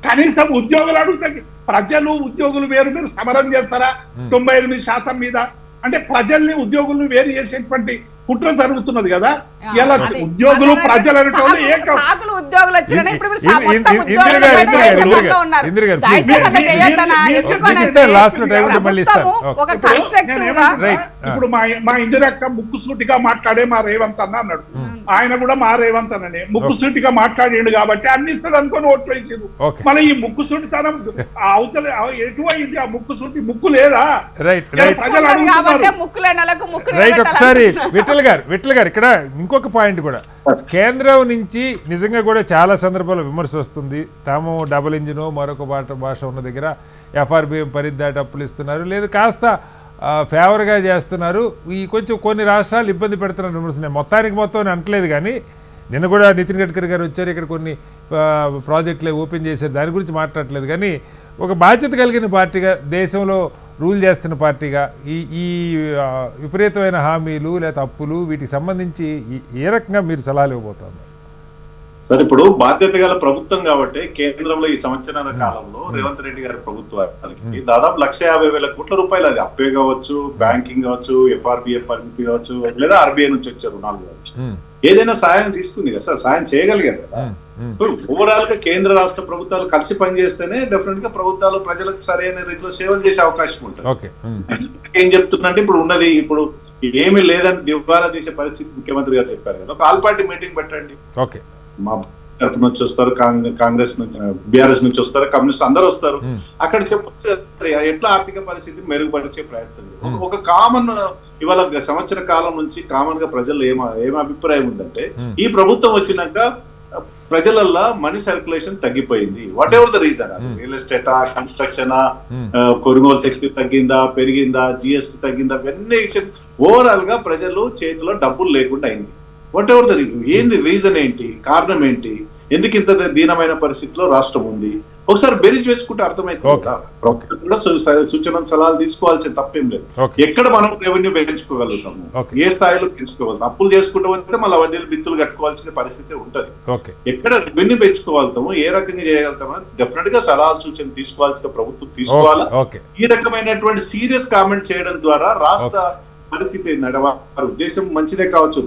కనీసం ఉద్యోగులు అడుగుతాయి. ప్రజలు ఉద్యోగులు వేరు, మీరు సమరం చేస్తారా 98% మీద? అంటే ప్రజల్ని ఉద్యోగులను వేరు చేసేటువంటి కుట్ర జరుగుతున్నది కదా. ఇలా ఉద్యోగులు ప్రజలు ఇప్పుడు మా ఇందిరక్క ముక్కుసూటిగా మాట్లాడే మా రేవంత్ అన్న అన్నాడు, ఆయన కూడా మా రేవంత్ అన్ననే ముక్కుసూటిగా మాట్లాడాడు కాబట్టి అన్ని ఇస్తాడు అనుకొని ఓట్లు వేసారు. మళ్ళీ ఈ ముక్కుసూటితనం అవతల ఎటువైంది? ఆ ముక్కుసూటి ముక్కు లేదా? ప్రజలు ఒకసారి విఠల్ గారు ఇక్కడ ఇంకొక పాయింట్ కూడా, కేంద్రం నుంచి నిజంగా కూడా చాలా సందర్భాల్లో విమర్శ వస్తుంది. తాము డబుల్ ఇంజిన్ మరొక భాష ఉన్న దగ్గర FRBM పరిధిదాటి అప్పులు ఇస్తున్నారు, లేదు కాస్త ఫేవర్గా చేస్తున్నారు, ఈ కొంచెం కొన్ని రాష్ట్రాలు ఇబ్బంది పెడుతున్నారు విమర్శనే. మొత్తానికి మొత్తం అంటలేదు, కానీ నిన్న కూడా నితిన్ గడ్కరీ గారు వచ్చారు, ఇక్కడ కొన్ని ప్రాజెక్టులే ఓపెన్ చేశారు, దాని గురించి మాట్లాడట్లేదు. కానీ ఒక బాధ్యత కలిగిన పార్టీగా, దేశంలో రూల్ చేస్తున్న పార్టీగా ఈ విపరీతమైన హామీలు లేదా అప్పులు వీటికి సంబంధించి ఏ రకంగా మీరు సలహాలు ఇవ్వబోతున్నారు? సరే, ఇప్పుడు బాధ్యత గల ప్రభుత్వం కాబట్టి కేంద్రంలో ఈ సంవత్సరాల కాలంలో రేవంత్ రెడ్డి గారి ప్రభుత్వానికి దాదాపు 150,000 కోట్ల రూపాయలు, అది అప్పే కావచ్చు, బ్యాంకింగ్ కావచ్చు, FRBM పరిమితి కావచ్చు, లేదా RBI నుంచి వచ్చే రుణాలు కావచ్చు, ఏదైనా సాయం తీసుకుంది కదా సార్, సాయం చేయగలిగారు కదా. ఇప్పుడు ఓవరాల్ గా కేంద్ర రాష్ట్ర ప్రభుత్వాలు కలిసి పనిచేస్తేనే డెఫినెట్ గా ప్రభుత్వాలు ప్రజలకు సరైన రీతిలో సేవలు చేసే అవకాశం ఉంటుంది. ఏం చెప్తున్నంటే ఇప్పుడు ఉన్నది, ఇప్పుడు ఏమీ లేదని దివాలా తీసే పరిస్థితి ముఖ్యమంత్రి గారు చెప్పారు కదా, ఒక ఆల్ పార్టీ మీటింగ్ పెట్టండి. మా తరపు నుంచి వస్తారు, కాంగ్రెస్ నుంచి, బీఆర్ఎస్ నుంచి వస్తారు, కమ్యూనిస్ట్ అందరూ వస్తారు. అక్కడ చెప్పొచ్చు ఎట్లా ఆర్థిక పరిస్థితి మెరుగుపరిచే ప్రయత్నం. ఒక కామన్ ఇవాళ సంవత్సర కాలం నుంచి కామన్ గా ప్రజల్లో ఏం అభిప్రాయం ఉందంటే, ఈ ప్రభుత్వం వచ్చినాక ప్రజలల్లో మనీ సర్క్యులేషన్ తగ్గిపోయింది. What ever the reason, real estate, construction, కొనుగోలు శక్తి తగ్గిందా, పెరిగిందా, GST తగ్గిందా, ఇవన్నీ ఓవరాల్ గా ప్రజలు చేతిలో డబ్బులు లేకుండా అయింది. వాట్ ఎవర్ ద ఏంది రీజన్ ఏంటి, కారణం ఏంటి, ఎందుకు ఇంత దీనమైన పరిస్థితిలో రాష్ట్రం ఉంది? ఒకసారి బెరీజ్ వేసుకుంటే అర్థమైతుంది కదా. ప్రభుత్వం కూడా సూచన సలహాలు తీసుకోవాల్సిన తప్పేం లేదు. ఎక్కడ మనం రెవెన్యూ పెంచుకోగలుగుతాము, ఏ స్థాయిలో పెంచుకోగలుగుతాం. అప్పులు చేసుకుంటూ వస్తే మళ్ళీ వడ్డీలు బిత్తులు కట్టుకోవాల్సిన పరిస్థితి ఉంటది. ఎక్కడ రెవెన్యూ పెంచుకోగలుగుతాము, ఏ రకంగా చేయగలుగుతామో డెఫినెట్ గా సలహాలు సూచన తీసుకోవాల్సిన ప్రభుత్వం తీసుకోవాలా. ఈ రకమైనటువంటి సీరియస్ కామెంట్ చేయడం ద్వారా రాష్ట్ర పరిస్థితి ఏంటంటే వారి ఉద్దేశం మంచిదే కావచ్చు,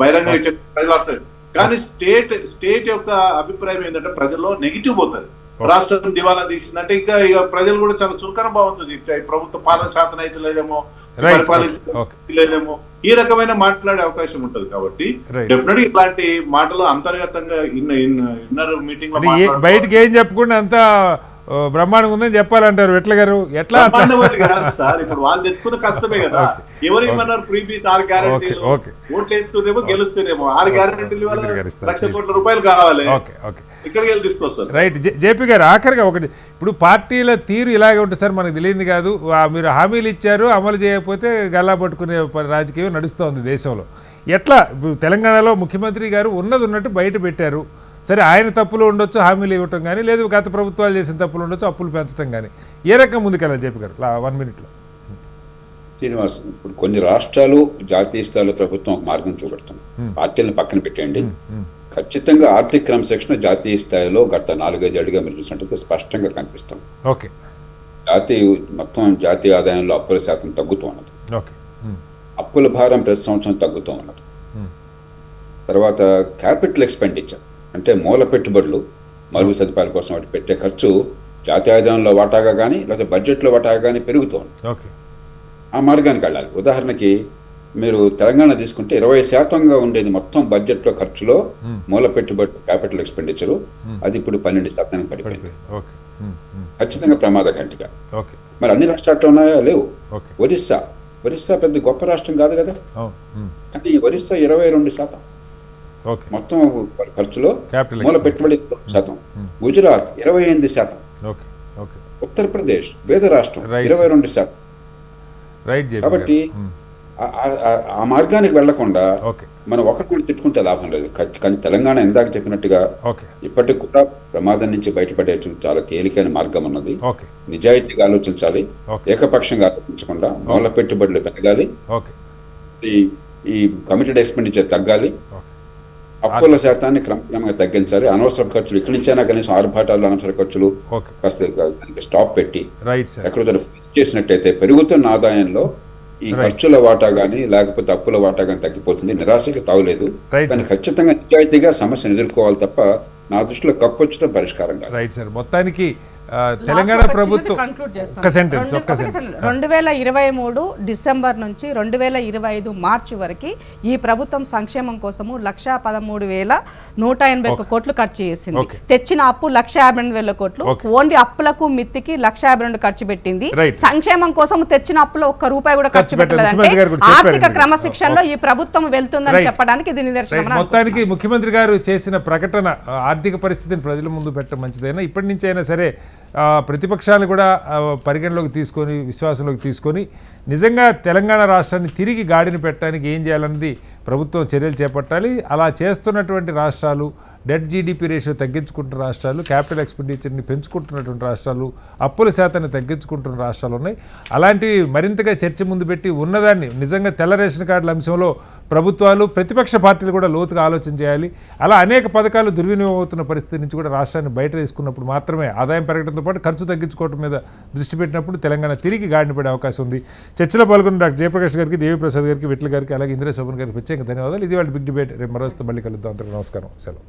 బహిరంగంగా చెప్పి ప్రజలు అర్థం, కానీ స్టేట్ యొక్క అభిప్రాయం ఏంటంటే ప్రజల్లో నెగిటివ్ పోతుంది. రాష్ట్రం దివాలా తీసిందంటే ఇంకా ఇక ప్రజలు కూడా చాలా చులకన భావంతో ప్రభుత్వ పాలన శాతం అయితే లేదేమో, పరిపాలించలేదేమో, ఈ రకమైన మాట్లాడే అవకాశం ఉంటది. కాబట్టి డెఫినెట్ ఇట్లాంటి మాటలు అంతర్గతంగా ఇన్నర్ మీటింగ్ బయటకి ఏం చెప్పకుండా అంతా బ్రహ్మాండంగా ఉందని చెప్పాలంటారు విట్ల గారు. ఎట్లా సార్ ఇప్పుడు వాళ్ళు తెచ్చుకున్న కష్టమే కదా. ఎవరు ఏమన్నారు ప్రీబీస్ 6 గ్యారెంటీలు, ఓట్లు వేస్తూనేమో గెలుస్తూనేమో 6 గ్యారెంటీలు ₹1,00,000 కోట్ల కావాలి, ఇక్కడికి వెళ్ళి తీసుకొస్తారు. రైట్. జేపీ గారు ఆఖరిగా ఒకటి, ఇప్పుడు పార్టీల తీరు ఇలాగే ఉంటుంది సార్, మనకు తెలియదు కాదు. మీరు హామీలు ఇచ్చారు, అమలు చేయకపోతే గల్లా పట్టుకునే రాజకీయం నడుస్తోంది దేశంలో. ఎట్లా ఇప్పుడు తెలంగాణలో ముఖ్యమంత్రి గారు ఉన్నట్టు బయట పెట్టారు. సరే, ఆయన తప్పులు ఉండొచ్చు, హామీలు ఇవ్వటం కానీ, లేదు గత ప్రభుత్వాలు చేసిన తప్పులు ఉండొచ్చు, అప్పులు పెంచడం కానీ. ఏ రకం ముందుకెళ్ళాలి జేపీ గారు 1 minute? శ్రీనివాస్, ఇప్పుడు కొన్ని రాష్ట్రాలు జాతీయ స్థాయిలో ప్రభుత్వం ఒక మార్గం చూపెడుతుంది. పార్టీలను పక్కన పెట్టండి, ఖచ్చితంగా ఆర్థిక క్రమశిక్షణ జాతీయ స్థాయిలో గత 4-5 ఏళ్ళుగా మీరు చూసినట్లయితే స్పష్టంగా కనిపిస్తాం. మొత్తం జాతీయ ఆదాయంలో అప్పుల శాతం తగ్గుతూ ఉన్నది. అప్పుల భారం ప్రతి సంవత్సరం తగ్గుతూ ఉన్నది. తర్వాత క్యాపిటల్ ఎక్స్పెండిచర్ అంటే మూల పెట్టుబడులు, మరుగు సదుపాయాల కోసం వాటి పెట్టే ఖర్చు జాతీయ ఆదాయంలో వాటాగా కానీ లేకపోతే బడ్జెట్లో వాటాగా కానీ పెరుగుతూ ఉంది. ఆ మార్గానికి వెళ్ళాలి. ఉదాహరణకి మీరు తెలంగాణ తీసుకుంటే 20% ఉండేది మొత్తం బడ్జెట్లో ఖర్చులో మూల పెట్టుబడి క్యాపిటల్ ఎక్స్పెండిచరు, అది ఇప్పుడు 12% పడిపోయింది. ఖచ్చితంగా ప్రమాదకంటిగా. మరి అన్ని రాష్ట్రాల్లో ఉన్నాయా? లేవు. ఒరిస్సా పెద్ద గొప్ప రాష్ట్రం కాదు కదా, కానీ ఒరిస్సా 22% మొత్తం ఖర్చులో మూల పెట్టుబడి శాతం. గుజరాత్ 28%, ఉత్తరప్రదేశ్ పేద రాష్ట్రం 22%. కాబట్టి ఆ మార్గానికి వెళ్లకుండా మనం ఒకటి తిట్టుకుంటే లాభం లేదు. కానీ తెలంగాణ ఇందాక చెప్పినట్టుగా ఇప్పటికి కూడా ప్రమాదం నుంచి బయటపడే చాలా తేలికైన మార్గం ఉన్నది. నిజాయితీగా ఆలోచించాలి, ఏకపక్షంగా ఆలోచించకుండా మూల పెట్టుబడులు పెరగాలి, ఈ కమిటెడ్ ఎక్స్పెండిచర్ తగ్గాలి, అప్పుల శాతాన్ని క్రమక్రమంగా తగ్గించాలి. అనవసర ఖర్చులు ఇక్కడి నుంచైనా కనీసం ఆర్భాటాలు అనవసర ఖర్చులు కాస్త స్టాప్ పెట్టి ఎక్కడో చేసినట్టయితే పెరుగుతున్న ఆదాయంలో ఈ ఖర్చుల వాటా గానీ లేకపోతే అప్పుల వాటా గానీ తగ్గిపోతుంది. నిరాశకి తావులేదు, కానీ ఖచ్చితంగా నిజాయితీగా సమస్యను ఎదుర్కోవాలి తప్ప నా దృష్టిలో కప్పొచ్చడం పరిష్కారం కాదు. Right sir. మొత్తానికి తెలంగాణ ప్రభుత్వం 2023 డిసెంబర్ నుంచి 2025 మార్చి వరకు ఈ ప్రభుత్వం సంక్షేమం కోసము 1,13,181 కోట్లు ఖర్చు చేసింది. తెచ్చిన అప్పు 1,52,000 కోట్లు. ఓన్లీ అప్పులకు మిత్తికి 1,52 ఖర్చు పెట్టింది. సంక్షేమం కోసం తెచ్చిన అప్పులో ఒక్క రూపాయి కూడా ఖర్చు పెట్టలేదంటే ఆర్థిక క్రమశిక్షణలో ఈ ప్రభుత్వం వెళ్తుందని చెప్పడానికి ఇది నిదర్శనం. మొత్తానికి ముఖ్యమంత్రి గారు చేసిన ప్రకటన ఆర్థిక పరిస్థితిని ప్రజల ముందు పెట్టడం మంచిదైనా, ఇప్పటి నుంచి అయినా సరే ప్రతిపక్షాలు కూడా పరిగణలోకి తీసుకొని విశ్వాసంలోకి తీసుకొని నిజంగా తెలంగాణ రాష్ట్రాన్ని తిరిగి గాడిని పెట్టడానికి ఏం చేయాలన్నది ప్రభుత్వం చర్యలు చేపట్టాలి. అలా చేస్తున్నటువంటి రాష్ట్రాలు, డెట్ జీడిపి రేషియో తగ్గించుకుంటున్న రాష్ట్రాలు, క్యాపిటల్ ఎక్స్పెండిచర్ని పెంచుకుంటున్నటువంటి రాష్ట్రాలు, అప్పుల శాతాన్ని తగ్గించుకుంటున్న రాష్ట్రాలు ఉన్నాయి. అలాంటివి మరింతగా చర్చ ముందు పెట్టి ఉన్నదాన్ని నిజంగా తెల్ల రేషన్ కార్డుల అంశంలో ప్రభుత్వాలు, ప్రతిపక్ష పార్టీలు కూడా లోతుగా ఆలోచన చేయాలి. అలా అనేక పథకాలు దుర్వినియోగం అవుతున్న పరిస్థితి నుంచి కూడా రాష్ట్రాన్ని బయట తీసుకున్నప్పుడు మాత్రమే ఆదాయం పెరగడంతో పాటు ఖర్చు తగ్గించుకోవడం మీద దృష్టి పెట్టినప్పుడు తెలంగాణ తిరిగి గాడిన పడే అవకాశం ఉంది. చర్చలో పాల్గొన్న డాక్టర్ జయప్రకాష్ గారికి, దేవిప్రసాద్ గారికి, విట్ల గారికి, అలాగే ఇందిరా శోభన్ గారికి ప్రత్యేక ధన్యవాదాలు. ఇది వాళ్ళ బిగ్ డిబేట్. రేపు మరోస్తే మళ్ళీ కలుద్దాం. అందరికీ నమస్కారం. సెలవు.